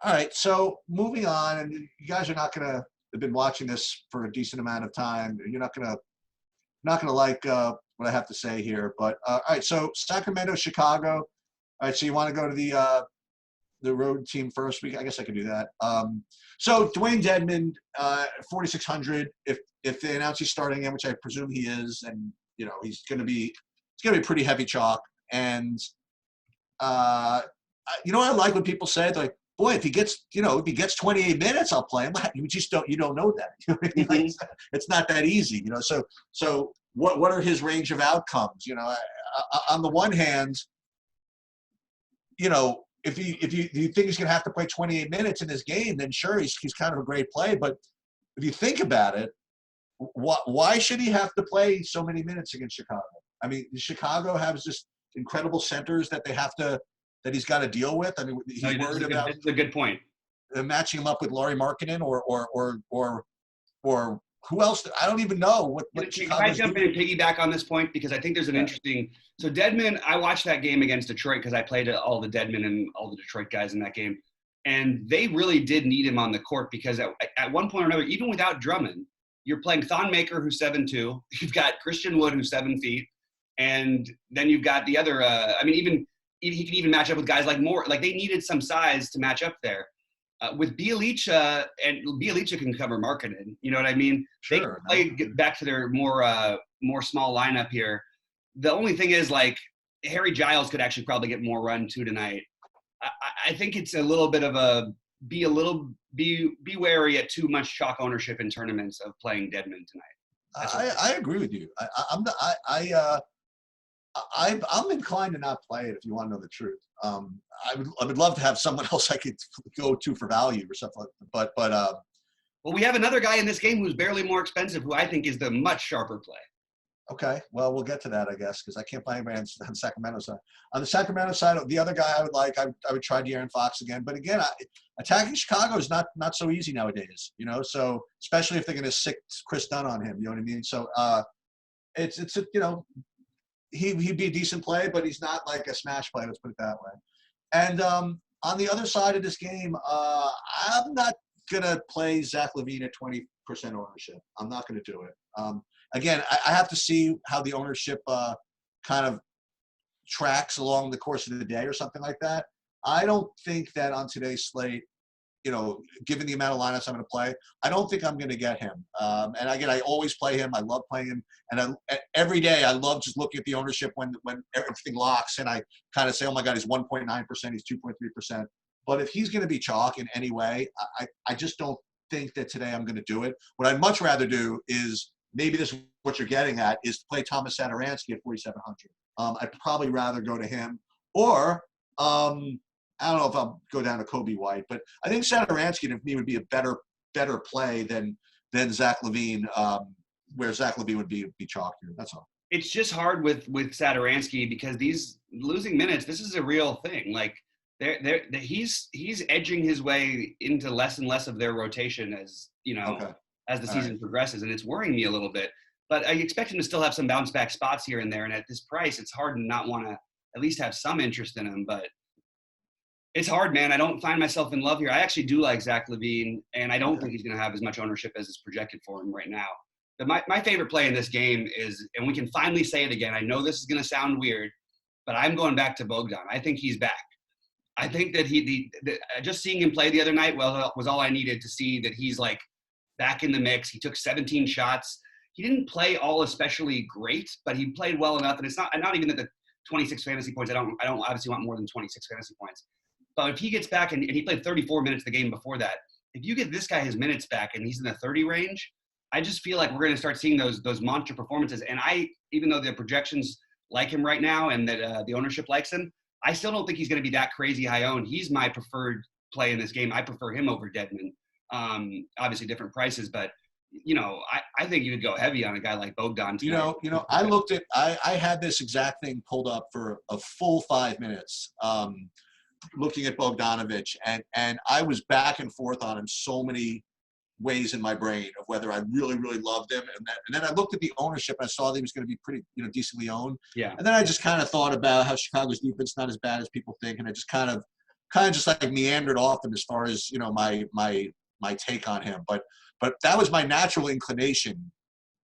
All right. So moving on, and you guys are not going to have been watching this for a decent amount of time. You're not going to like what I have to say here. But all right. So Sacramento, Chicago. All right. So you want to go to the road team first? I guess I could do that. So Dwayne Dedmon, 4,600. If they announce he's starting in, which I presume he is, and he's going to be a pretty heavy chalk. And I like when people say, like, boy, if he gets 28 minutes, I'll play him. You don't know that. It's not that easy. So what are his range of outcomes? On the one hand, if you think he's going to have to play 28 minutes in this game, then sure, he's kind of a great play. But if you think about it, why should he have to play so many minutes against Chicago? I mean, Chicago has just incredible centers that he's got to deal with. I mean, he's worried about. That's a good point. Matching him up with Lauri Markkanen or who else? I don't even know what. Can I jump in and piggyback on this point because I think there's an interesting. So Dedmon, I watched that game against Detroit because I played all the Dedmon and all the Detroit guys in that game, and they really did need him on the court because at one point or another, even without Drummond, you're playing Thon Maker, who's 7'2". You've got Christian Wood, who's 7 feet, and then you've got the other. He can even match up with guys like Moore. Like they needed some size to match up there. With Bjelica, and Bjelica can cover Markkanen. You know what I mean? Sure. They can get back to their more small lineup here. The only thing is, like, Harry Giles could actually probably get more run too tonight. I think it's a little bit of be wary at too much chalk ownership in tournaments of playing Dedmon tonight. I agree with you. I'm inclined to not play it if you want to know the truth. I would love to have someone else I could go to for value or something like that. But well, we have another guy in this game who's barely more expensive, who I think is the much sharper play. Okay, well, we'll get to that, I guess, because I can't play anybody on Sacramento side. On the Sacramento side, the other guy I would like, I would try De'Aaron Fox again. But again, attacking Chicago is not so easy nowadays, So especially if they're going to stick Chris Dunn on him, you know what I mean? So he'd be a decent play, but he's not like a smash play. Let's put it that way. And on the other side of this game, I'm not gonna play Zach LaVine at ownership. I'm not going to do it. Again, I have to see how the ownership kind of tracks along the course of the day or something like that. I don't think that on today's slate, given the amount of lineups I'm going to play, I don't think I'm going to get him. And again, I always play him. I love playing him. And every day I love just looking at the ownership when everything locks and I kind of say, oh my God, he's 1.9%, he's 2.3%. But if he's going to be chalk in any way, I just don't think that today I'm going to do it. What I'd much rather do is, maybe this is what you're getting at, is to play Thomas Satoransky at 4,700. I'd probably rather go to him, or I don't know if I'll go down to Kobe White, but I think Satoransky to me would be a better play than Zach LaVine, where Zach LaVine would be chalk here. That's all. It's just hard with Satoransky because these losing minutes, this is a real thing. Like he's edging his way into less and less of their rotation as as the season progresses, and it's worrying me a little bit. But I expect him to still have some bounce back spots here and there. And at this price, it's hard to not want to at least have some interest in him. But it's hard, man. I don't find myself in love here. I actually do like Zach LaVine, and I don't think he's going to have as much ownership as is projected for him right now. But my favorite play in this game is, and we can finally say it again, I know this is going to sound weird, but I'm going back to Bogdan. I think he's back. I think that just seeing him play the other night was all I needed to see that he's like back in the mix. He took 17 shots. He didn't play all especially great, but he played well enough. And it's not even that the 26 fantasy points. I don't obviously want more than 26 fantasy points. But if he gets back and he played 34 minutes the game before that, if you get this guy his minutes back and he's in the 30 range, I just feel like we're going to start seeing those monster performances. And even though the projections like him right now and that the ownership likes him, I still don't think he's going to be that crazy high owned. He's my preferred play in this game. I prefer him over Dedmon. Obviously different prices, but I think you could go heavy on a guy like Bogdan tonight. I had this exact thing pulled up for a full 5 minutes, looking at Bogdanovich, and I was back and forth on him so many ways in my brain of whether I really, really loved him. And then I looked at the ownership and I saw that he was going to be pretty, decently owned. Yeah. And then I just kind of thought about how Chicago's defense not as bad as people think. And I just kind of just like meandered off him as far as, my take on him. But that was my natural inclination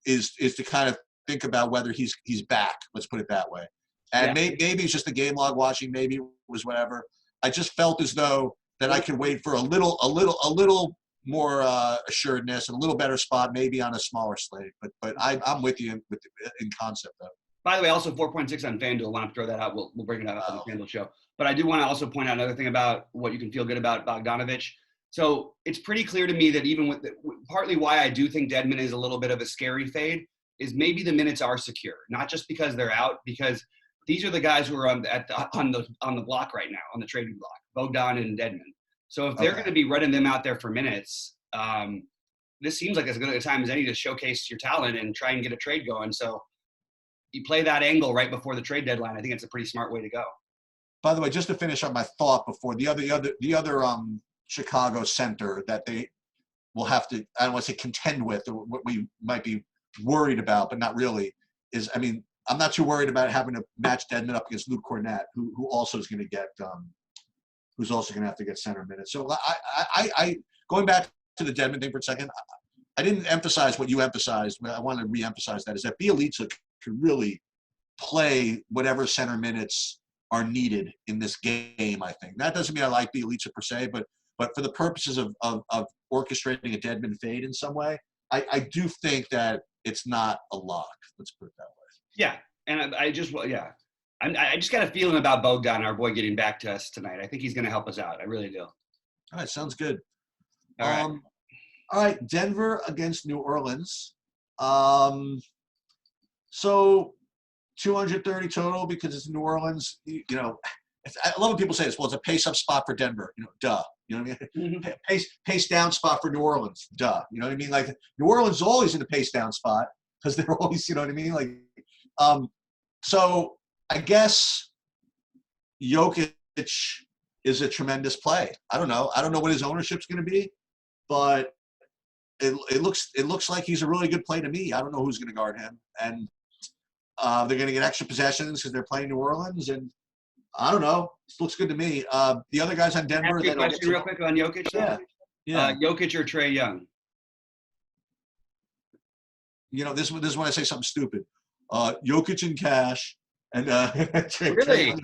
is to kind of think about whether he's back. Let's put it that way. And maybe it's just the game log watching. Maybe it was whatever. I just felt as though that I could wait for a little more assuredness and a little better spot, maybe on a smaller slate. But I'm with you in concept though. By the way, also 4.6 on FanDuel. I want to throw that out. We'll bring it up on the FanDuel show. But I do want to also point out another thing about what you can feel good about Bogdanovich. So it's pretty clear to me that even with partly why I do think Dedmon is a little bit of a scary fade is maybe the minutes are secure, not just because they're out, because these are the guys who are on the block right now, on the trading block, Bogdan and Dedmon. So if they're going to be running them out there for minutes, this seems like as good a time as any to showcase your talent and try and get a trade going. So you play that angle right before the trade deadline. I think it's a pretty smart way to go. By the way, just to finish up my thought before the other Chicago center that they will have to, I don't want to say contend with, or what we might be worried about, but not really, is, I'm not too worried about having to match Dedmon up against Luke Cornett, who also is going to get, who's also going to have to get center minutes. So I going back to the Dedmon thing for a second, I didn't emphasize what you emphasized, but I want to re-emphasize that, is that Bjelica could really play whatever center minutes are needed in this game, I think. That doesn't mean I like Bjelica per se, but for the purposes of orchestrating a Dedmon fade in some way, I do think that it's not a lock. Let's put it that way. Yeah, and I just got a feeling about Bogdan, our boy, getting back to us tonight. I think he's going to help us out. I really do. All right, sounds good. All right, Denver against New Orleans. So 230 total because it's New Orleans. I love when people say this. Well, it's a pace-up spot for Denver. Duh. You know what I mean? Mm-hmm. Pace down spot for New Orleans. Duh. You know what I mean? Like, New Orleans is always in a pace down spot because they're always, you know what I mean? Like, so I guess Jokic is a tremendous play. I don't know what his ownership's going to be, but it looks like he's a really good play to me. I don't know who's going to guard him, and they're going to get extra possessions because they're playing New Orleans, and I don't know. This looks good to me. The other guys on Denver. Ask you a question real quick on Jokic. Yeah. Jokic or Trae Young? this is when I say something stupid. Jokic in cash and Really?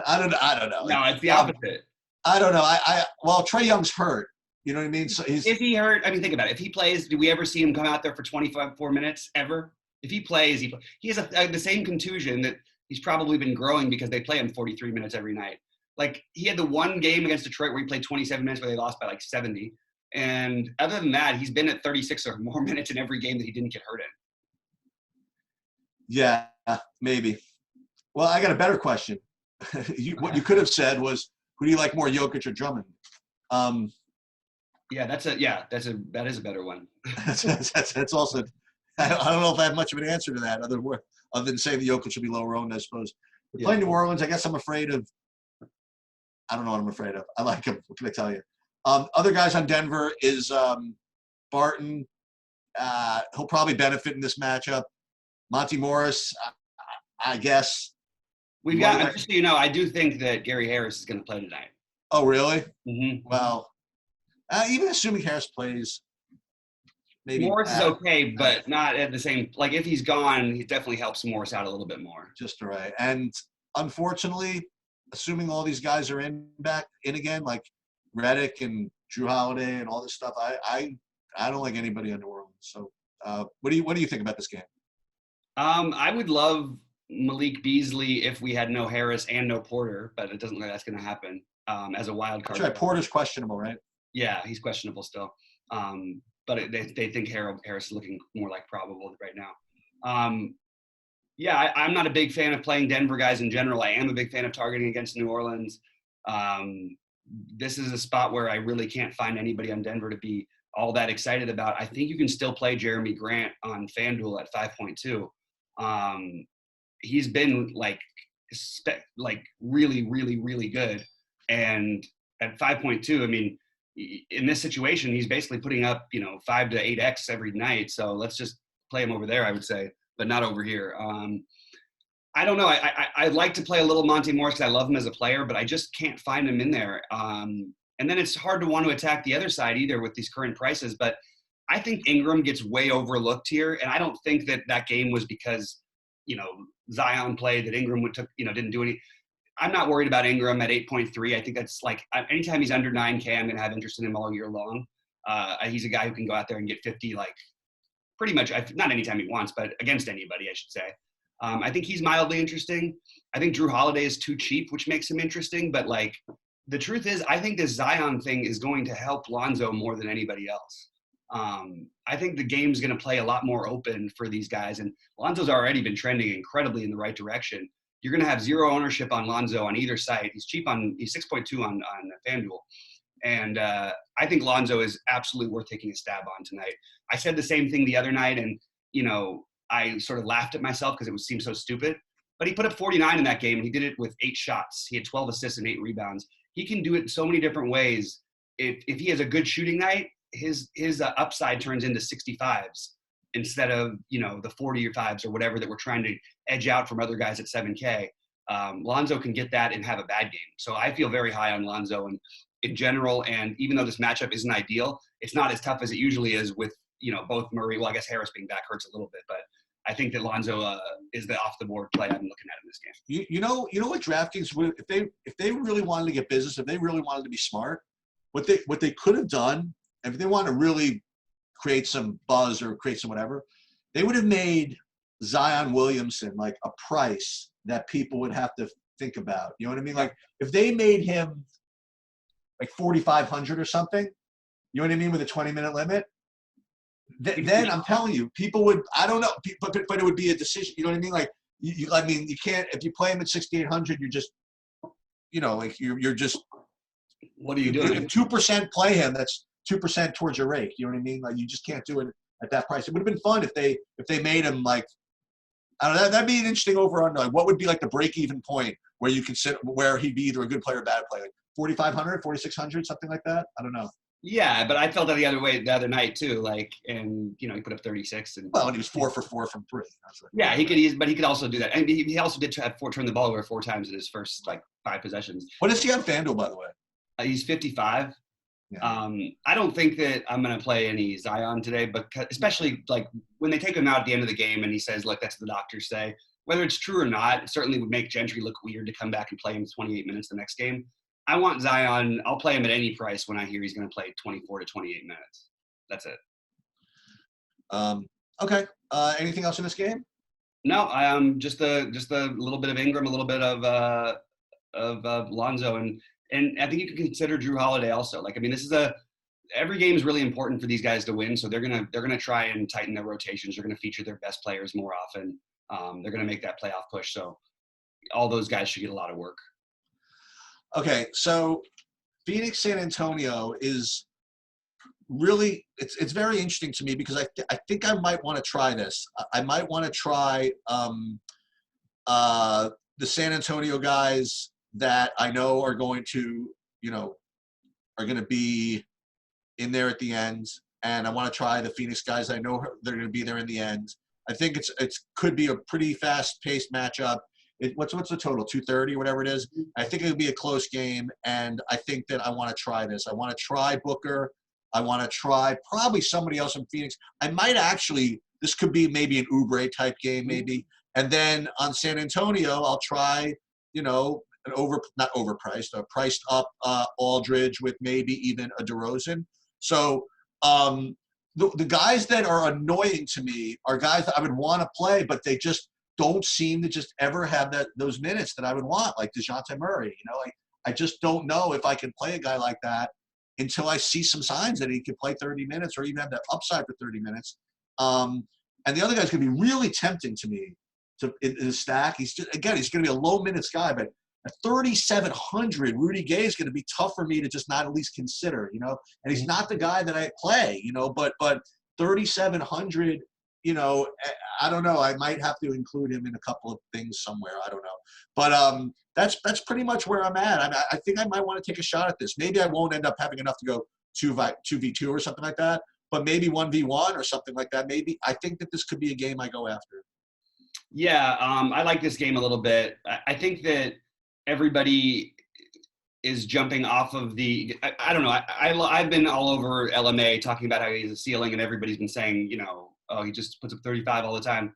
I don't know. No, it's the opposite. I don't know. Well, Trae Young's hurt. You know what I mean? So Is he hurt? I mean, think about it. If he plays, do we ever see him come out there for 4 minutes ever? If he plays, he has the same contusion that he's probably been growing because they play him 43 minutes every night. Like, he had the one game against Detroit where he played 27 minutes where they lost by like 70. And other than that, he's been at 36 or more minutes in every game that he didn't get hurt in. Yeah, maybe. Well, I got a better question. What you could have said was, who do you like more, Jokic or Drummond? That is a better one. That's also. I don't know if I have much of an answer to that, other than saying the Jokic should be lower owned, I suppose. We're playing New Orleans. I guess I'm afraid of. I don't know what I'm afraid of. I like him. What can I tell you? Other guys on Denver is Barton. He'll probably benefit in this matchup. Monty Morris, I guess. Just so you know, I do think that Gary Harris is going to play tonight. Oh, really? Mm-hmm. Well, even assuming Harris plays, maybe Morris is okay, but not at the same. Like, if he's gone, he definitely helps Morris out a little bit more. Just right. And unfortunately, assuming all these guys are back in again, like Redick and Drew Holiday and all this stuff, I don't like anybody on New Orleans. So, what do you think about this game? I would love Malik Beasley if we had no Harris and no Porter, but it doesn't look like that's going to happen as a wild card. That's right. Porter's questionable, right? Yeah, he's questionable still. But they think Harris is looking more like probable right now. I'm not a big fan of playing Denver guys in general. I am a big fan of targeting against New Orleans. This is a spot where I really can't find anybody on Denver to be all that excited about. I think you can still play Jeremy Grant on FanDuel at 5.2. He's been like really, really, really good. And at 5.2, I mean, in this situation, he's basically putting up, 5 to 8x every night. So let's just play him over there, I would say, but not over here. I don't know. I'd like to play a little Monty Morris because I love him as a player, but I just can't find him in there. And then it's hard to want to attack the other side either with these current prices. But I think Ingram gets way overlooked here. And I don't think that game was because, Zion played, that Ingram didn't do any. I'm not worried about Ingram at 8.3. I think that's like anytime he's under 9K, I'm going to have interest in him all year long. He's a guy who can go out there and get 50, like pretty much, not anytime he wants, but against anybody, I should say. I think he's mildly interesting. I think Drew Holiday is too cheap, which makes him interesting. But like, the truth is, I think this Zion thing is going to help Lonzo more than anybody else. I think the game's going to play a lot more open for these guys. And Lonzo's already been trending incredibly in the right direction. You're going to have zero ownership on Lonzo on either side. He's 6.2 on FanDuel. And I think Lonzo is absolutely worth taking a stab on tonight. I said the same thing the other night, and, I sort of laughed at myself because it seemed so stupid. But he put up 49 in that game, and he did it with 8 shots. He had 12 assists and 8 rebounds. He can do it in so many different ways. If he has a good shooting night, his upside turns into 65s instead of, the 45s or whatever that we're trying to edge out from other guys at 7K. Lonzo can get that and have a bad game. So I feel very high on Lonzo and in general. And even though this matchup isn't ideal, it's not as tough as it usually is with, both Murray. Well, I guess Harris being back hurts a little bit, but I think that Lonzo is the off the board play I'm looking at in this game. You know what DraftKings would, if they really wanted to get business, if they really wanted to be smart, what they could have done, if they want to really create some buzz or create some whatever, they would have made Zion Williamson like a price that people would have to think about. You know what I mean? Like if they made him like 4,500 or something, you know what I mean, with a 20-minute limit, then I'm telling you, people would, I don't know, but it would be a decision. You know what I mean? Like you can't, if you play him at 6,800, you're just, like you're just, what are you doing? If 2% play him, that's 2% towards your rake. You know what I mean? Like you just can't do it at that price. It would have been fun if they made him like, I don't know, that'd be an interesting over on like what would be like the break even point where you consider where he'd be either a good player or bad player, like 4,500, 4,600, something like that. I don't know. Yeah, but I felt that the other way the other night too. Like, and he put up 36 and he was 4 for 4 from 3. Yeah, he could, but he could also do that. And he also did turn the ball over 4 times in his first like 5 possessions. What is he on FanDuel, by the way? He's 55. Yeah. I don't think that I'm going to play any Zion today, but especially like when they take him out at the end of the game and he says, "Look, that's the doctors say." Whether it's true or not, it certainly would make Gentry look weird to come back and play him 28 minutes the next game. I want Zion. I'll play him at any price when I hear he's going to play 24 to 28 minutes. That's it. Okay. Anything else in this game? No, just a little bit of Ingram, a little bit of Lonzo, and I think you can consider Drew Holiday also. Like, I mean, every game is really important for these guys to win, so they're gonna try and tighten their rotations. They're gonna feature their best players more often. They're gonna make that playoff push. So all those guys should get a lot of work. Okay, so Phoenix San Antonio is really it's very interesting to me because I think I might want to try this. I might want to try the San Antonio guys that I know are going to be in there at the end, and I want to try the Phoenix guys I know they're going to be there in the end. I think it could be a pretty fast-paced matchup. What's the total? 230, whatever it is. I think it'll be a close game, and I think that I want to try this. I want to try Booker. I want to try probably somebody else in Phoenix. I might actually. This could be maybe an Oubre type game, maybe. And then on San Antonio, I'll try, not overpriced, priced up Aldridge with maybe even a DeRozan. So the guys that are annoying to me are guys that I would want to play, but they just don't seem to just ever have those minutes that I would want, like DeJounte Murray. I just don't know if I can play a guy like that until I see some signs that he can play 30 minutes or even have that upside for 30 minutes. And the other guy's going to be really tempting to me in his stack. He's going to be a low minutes guy, but at 3,700, Rudy Gay is going to be tough for me to just not at least consider, And he's not the guy that I play, but 3,700, I don't know. I might have to include him in a couple of things somewhere. I don't know. But that's pretty much where I'm at. I think I might want to take a shot at this. Maybe I won't end up having enough to go 2v2 or something like that, but maybe 1v1 or something like that. Maybe I think that this could be a game I go after. Yeah, I like this game a little bit. I think that everybody is jumping off of I don't know. I've been all over LMA talking about how he's a ceiling, and everybody's been saying, oh, he just puts up 35 all the time.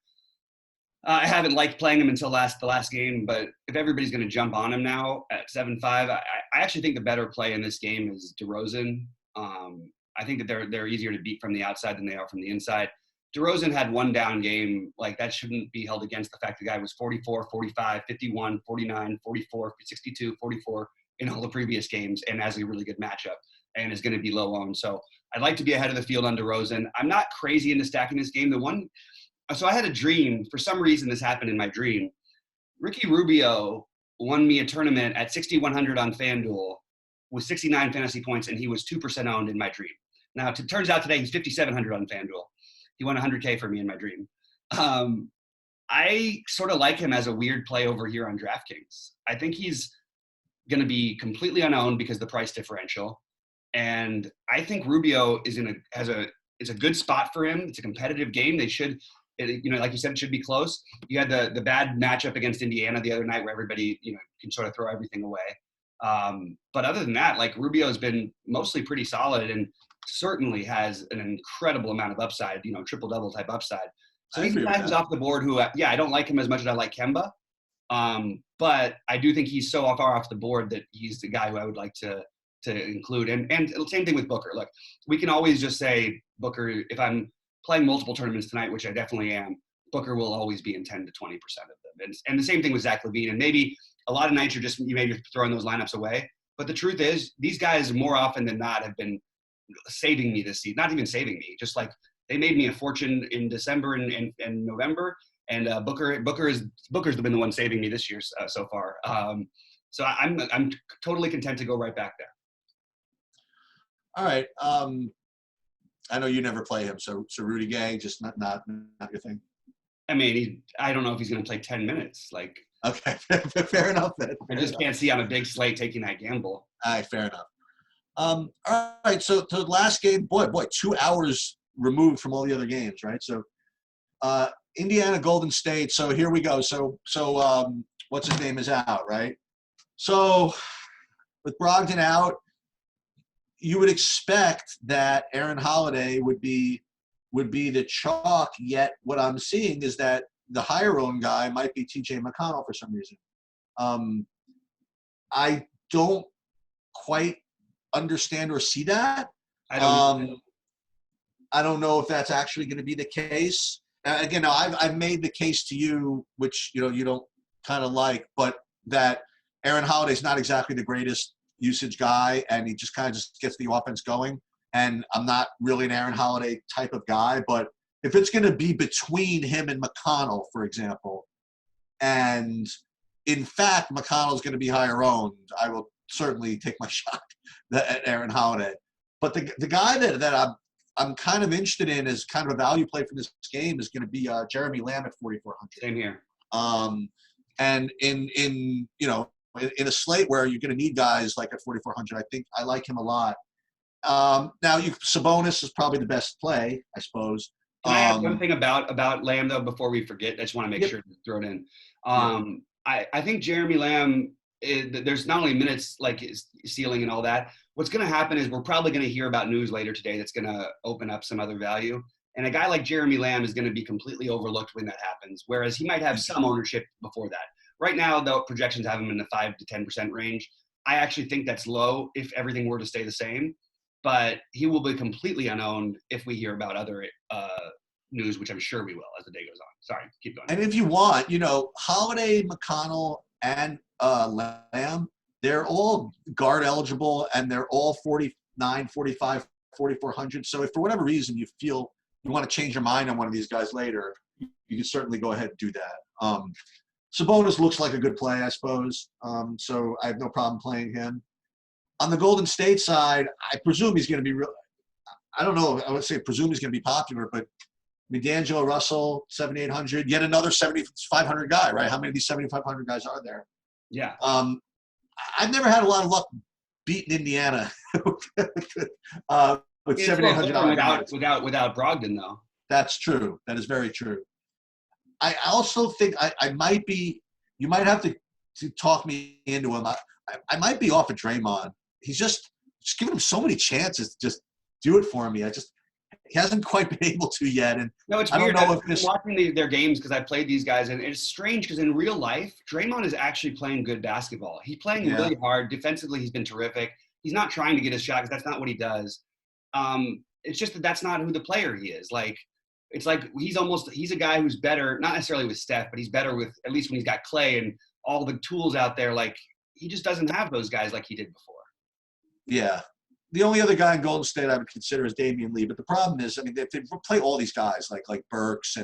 I haven't liked playing him until the last game, but if everybody's going to jump on him now at 7-5, I actually think the better play in this game is DeRozan. I think that they're easier to beat from the outside than they are from the inside. DeRozan had one down game. Like, that shouldn't be held against the fact the guy was 44, 45, 51, 49, 44, 62, 44 in all the previous games and has a really good matchup and is going to be low owned. So I'd like to be ahead of the field on DeRozan. I'm not crazy into stacking this game. So I had a dream. For some reason, this happened in my dream. Ricky Rubio won me a tournament at 6,100 on FanDuel with 69 fantasy points, and he was 2% owned in my dream. Now, it turns out today he's 5,700 on FanDuel. He won 100K for me in my dream. I sort of like him as a weird play over here on DraftKings. I think he's going to be completely unowned because of the price differential. And I think Rubio is it's a good spot for him. It's a competitive game. They should, like you said, it should be close. You had the bad matchup against Indiana the other night where everybody, can sort of throw everything away. But other than that, like, Rubio has been mostly pretty solid and certainly has an incredible amount of upside, triple-double type upside. So he's the guy who's off the board who, I don't like him as much as I like Kemba. But I do think he's so far off the board that he's the guy who I would like to include. And same thing with Booker. Look, we can always just say Booker, if I'm playing multiple tournaments tonight, which I definitely am, Booker will always be in 10 to 20% of them. And the same thing with Zach LaVine. And maybe a lot of nights you may be throwing those lineups away. But the truth is, these guys more often than not have been saving me this season. Not even saving me, just like they made me a fortune in December and November. And Booker's been the one saving me this year so far. So I'm totally content to go right back there. All right. I know you never play him, so Rudy Gay, just not your thing. I mean, I don't know if he's going to play 10 minutes. Like, okay, fair enough. Then. I just can't see on a big slate taking that gamble. All right, fair enough. All right, so the last game, boy, 2 hours removed from all the other games, right? So, Indiana, Golden State. So here we go. So what's his name is out, right? So with Brogdon out, you would expect that Aaron Holiday would be the chalk, yet what I'm seeing is that the higher owned guy might be TJ McConnell for some reason. I don't quite understand or see that. I don't know if that's actually going to be the case. Again, I've made the case to you, which you don't kind of like, but that Aaron Holiday's not exactly the greatest usage guy, and he just kind of just gets the offense going. And I'm not really an Aaron Holiday type of guy, but if it's going to be between him and McConnell, for example, and in fact McConnell's going to be higher owned, I will certainly take my shot at Aaron Holiday. But the guy that I'm kind of interested in as kind of a value play for this game is going to be Jeremy Lamb at 4,400. Same here. And in a slate where you're going to need guys like at 4,400, I think I like him a lot. Now Sabonis is probably the best play, I suppose. Can I add one thing about Lamb though before we forget? I just want to make sure to throw it in. I think Jeremy Lamb, there's not only minutes like his ceiling and all that. What's going to happen is we're probably going to hear about news later today that's going to open up some other value. And a guy like Jeremy Lamb is going to be completely overlooked when that happens, whereas he might have some ownership before that. Right now, though, projections have him in the 5 to 10% range. I actually think that's low if everything were to stay the same, but he will be completely unowned if we hear about other news, which I'm sure we will as the day goes on. Sorry, keep going. And if you want, Holiday, McConnell, and Lamb, they're all guard eligible, and they're all 49, 45, 4,400. So if for whatever reason you feel you want to change your mind on one of these guys later, you can certainly go ahead and do that. Sabonis looks like a good play, I suppose. So I have no problem playing him. On the Golden State side, I presume he's going to be real. I don't know. I would say presume he's going to be popular, but D'Angelo Russell, 7,800, yet another 7,500 guy, right? How many of these 7,500 guys are there? Yeah. I've never had a lot of luck beating Indiana with 7,800 without Brogdon, though. That's true. That is very true. I also think I might be. You might have to talk me into him. I might be off of Draymond. He's just giving him so many chances to just do it for me. He hasn't quite been able to yet. And no, it's weird. I'm watching their games because I played these guys, and it's strange because in real life, Draymond is actually playing good basketball. He's playing really hard. Defensively, he's been terrific. He's not trying to get his shot because that's not what he does. It's just that's not who the player he is. Like, it's like he's a guy who's better, not necessarily with Steph, but he's better with, at least when he's got Clay and all the tools out there. Like, he just doesn't have those guys like he did before. Yeah. The only other guy in Golden State I would consider is Damian Lee. But the problem is, I mean, if they play all these guys like Burks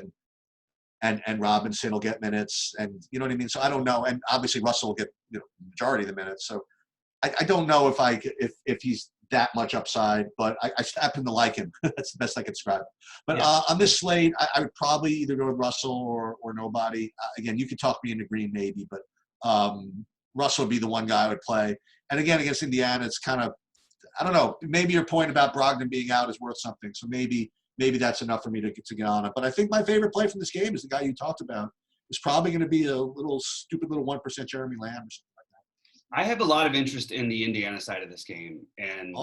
and Robinson will get minutes, and you know what I mean? So I don't know. And obviously Russell will get majority of the minutes. So I don't know if he's that much upside, but I happen to like him. That's the best I can describe. But on this slate, I would probably either go with Russell or nobody. Again, you could talk me into Green maybe, but Russell would be the one guy I would play. And again, against Indiana, it's kind of, I don't know, maybe your point about Brogdon being out is worth something. So maybe that's enough for me to get on it. But I think my favorite play from this game is the guy you talked about. It's probably going to be a little stupid little 1% Jeremy Lamb or something like that. I have a lot of interest in the Indiana side of this game and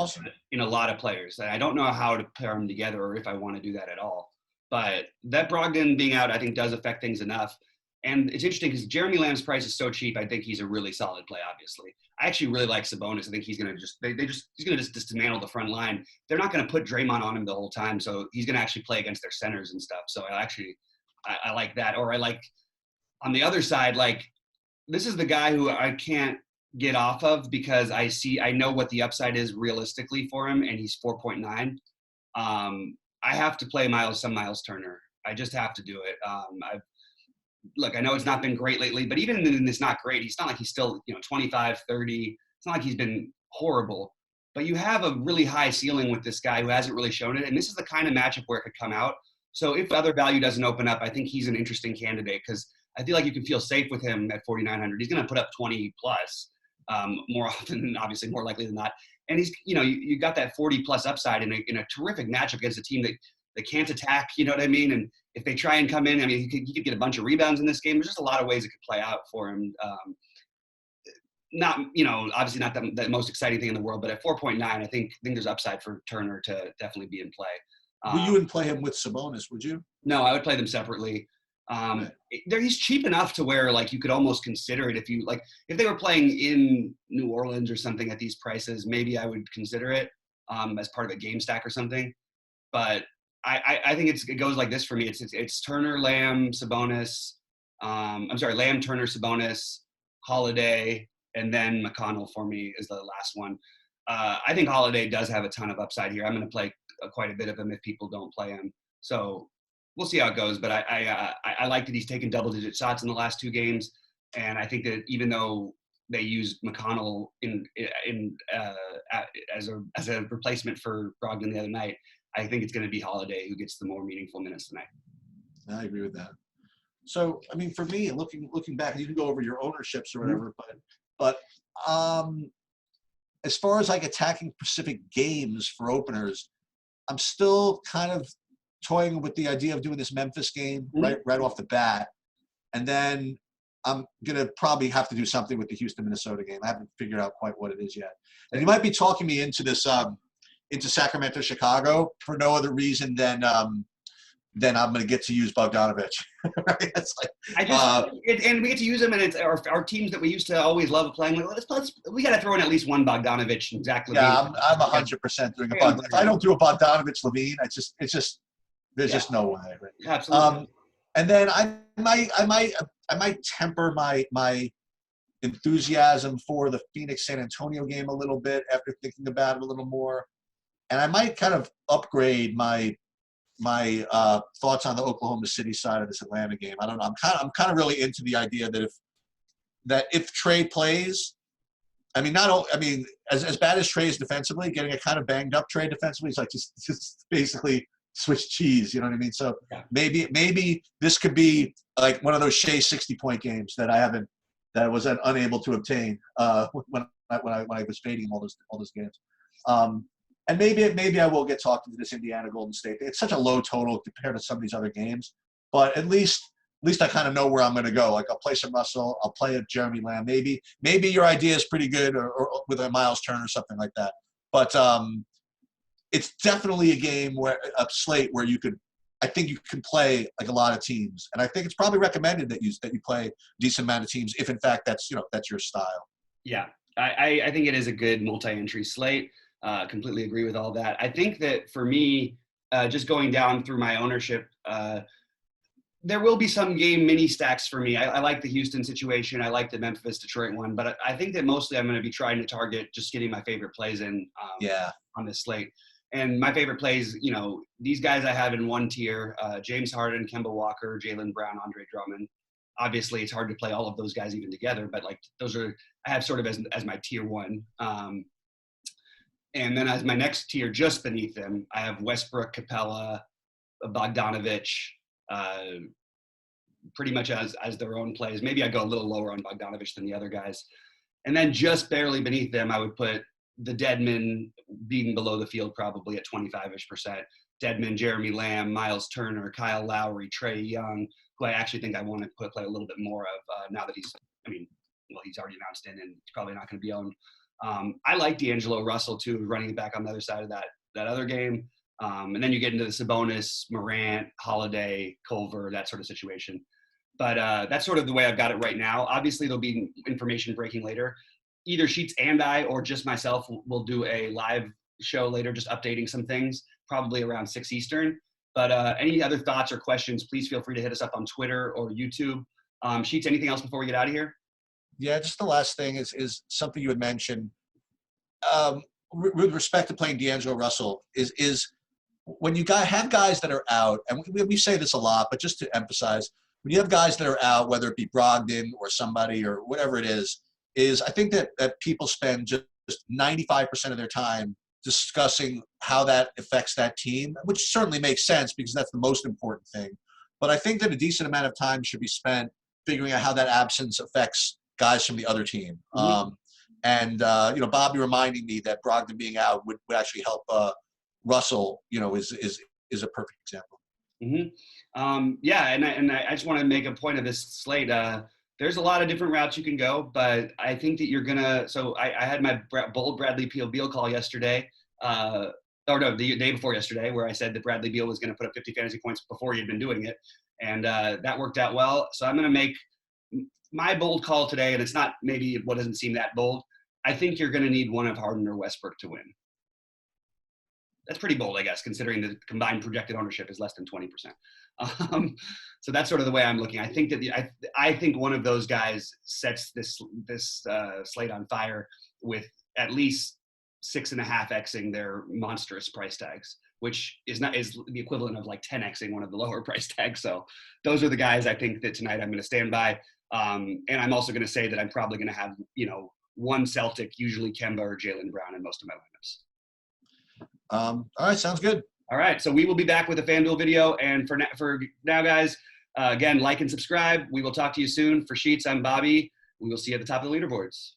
in a lot of players. I don't know how to pair them together or if I want to do that at all. But that Brogdon being out, I think, does affect things enough. And it's interesting because Jeremy Lamb's price is so cheap. I think he's a really solid play, obviously. I actually really like Sabonis. I think he's going to he's going to just dismantle the front line. They're not going to put Draymond on him the whole time. So he's going to actually play against their centers and stuff. So I like that. Or I like on the other side, like this is the guy who I can't get off of because I know what the upside is realistically for him. And he's 4.9. I have to play Miles Turner. I just have to do it. Look, I know it's not been great lately, but even in this not great, it's not like he's still, 25, 30. It's not like he's been horrible. But you have a really high ceiling with this guy who hasn't really shown it. And this is the kind of matchup where it could come out. So if other value doesn't open up, I think he's an interesting candidate because I feel like you can feel safe with him at 4,900. He's going to put up 20 plus more often than obviously more likely than not. And he's, you got that 40 plus upside in a terrific matchup against a team that can't attack, you know what I mean? And if they try and come in, I mean, he could get a bunch of rebounds in this game. There's just a lot of ways it could play out for him. not, obviously not the most exciting thing in the world, but at 4.9, I think there's upside for Turner to definitely be in play. Well, you wouldn't play him with Sabonis, would you? No, I would play them separately. Right. He's cheap enough to where like you could almost consider it if they were playing in New Orleans or something at these prices, maybe I would consider it as part of a game stack or something. But I think it goes like this for me. It's Turner, Lamb, Sabonis. Lamb, Turner, Sabonis, Holiday, and then McConnell for me is the last one. I think Holiday does have a ton of upside here. I'm going to play quite a bit of him if people don't play him. So we'll see how it goes. But I like that he's taken double-digit shots in the last 2 games, and I think that even though they used McConnell as a replacement for Brogdon the other night, I think it's going to be Holiday who gets the more meaningful minutes tonight. I agree with that. So, I mean, for me, looking back, you can go over your ownerships or whatever, but as far as like attacking specific games for openers, I'm still kind of toying with the idea of doing this Memphis game right off the bat, and then I'm gonna probably have to do something with the Houston-Minnesota game. I haven't figured out quite what it is yet, and you might be talking me into this into Sacramento-Chicago for no other reason than I'm going to get to use Bogdanovich. Right? It's like, and we get to use him, and it's our teams that we used to always love playing. Like, we got to throw in at least one Bogdanovich and Zach LaVine. Yeah, I'm 100% doing a Bogdanovich. If I don't do a Bogdanovich LaVine, there's just no way. Right? Absolutely. And then I might temper my enthusiasm for the Phoenix San Antonio game a little bit after thinking about it a little more, and I might kind of upgrade my thoughts on the Oklahoma City side of this Atlanta game. I don't know. I'm kind of really into the idea that if Trey plays, as bad as Trey is defensively, getting a kind of banged up Trey defensively is like just basically Swiss cheese. You know what I mean? So maybe this could be like one of those Shea 60-point games that I was unable to obtain when I was fading all those games. And maybe I will get talked into this Indiana Golden State. It's such a low total compared to some of these other games, but at least I kind of know where I'm going to go. Like I'll play some Russell, I'll play a Jeremy Lamb. Maybe your idea is pretty good, or with a Miles Turner or something like that. But it's definitely a slate where I think you can play like a lot of teams, and I think it's probably recommended that you play a decent amount of teams if in fact that's your style. Yeah, I think it is a good multi-entry slate. Completely agree with all that. I think that for me, just going down through my ownership, there will be some game mini stacks for me. I like the Houston situation. I like the Memphis-Detroit one, but I think that mostly I'm going to be trying to target just getting my favorite plays in on this slate. And my favorite plays, these guys I have in one tier, James Harden, Kemba Walker, Jaylen Brown, Andre Drummond. Obviously, it's hard to play all of those guys even together, but like those are I have sort of as my tier one. And then as my next tier, just beneath them, I have Westbrook, Capella, Bogdanovich, pretty much as their own plays. Maybe I go a little lower on Bogdanovich than the other guys. And then just barely beneath them, I would put the Deadman being below the field probably at 25-ish%. Deadman, Jeremy Lamb, Miles Turner, Kyle Lowry, Trae Young, who I actually think I want to play a little bit more of now that he's already announced in and he's probably not going to be owned. I like D'Angelo Russell too, running back on the other side of that other game. And then you get into the Sabonis, Morant, Holiday, Culver, that sort of situation. But that's sort of the way I've got it right now. Obviously, there'll be information breaking later. Either Sheets and I or just myself will do a live show later, just updating some things, probably around 6 Eastern. But any other thoughts or questions, please feel free to hit us up on Twitter or YouTube. Sheets, anything else before we get out of here? Yeah, just the last thing is something you had mentioned with respect to playing D'Angelo Russell is when you have guys that are out, and we say this a lot, but just to emphasize, when you have guys that are out, whether it be Brogdon or somebody or whatever it is I think that people spend just 95% of their time discussing how that affects that team, which certainly makes sense because that's the most important thing. But I think that a decent amount of time should be spent figuring out how that absence affects guys from the other team. Mm-hmm. Bobby reminding me that Brogdon being out would actually help Russell, is a perfect example. Mm-hmm. And I just want to make a point of this slate. There's a lot of different routes you can go, but I think that you're gonna. So I had my bold Bradley Beal call yesterday, or no, the day before yesterday, where I said that Bradley Beal was going to put up 50 fantasy points before he had been doing it, and that worked out well. So I'm going to make my bold call today, and it's not maybe what doesn't seem that bold. I think you're going to need one of Harden or Westbrook to win. That's pretty bold, I guess, considering the combined projected ownership is less than 20%. So that's sort of the way I'm looking. I think that I think one of those guys sets this slate on fire with at least 6.5xing their monstrous price tags, which is the equivalent of like 10xing one of the lower price tags. So those are the guys I think that tonight I'm going to stand by. And I'm also going to say that I'm probably going to have one Celtic, usually Kemba or Jaylen Brown in most of my lineups. All right, sounds good. All right, so we will be back with a FanDuel video. And for now, guys, again, like and subscribe. We will talk to you soon. For Sheets, I'm Bobby. We will see you at the top of the leaderboards.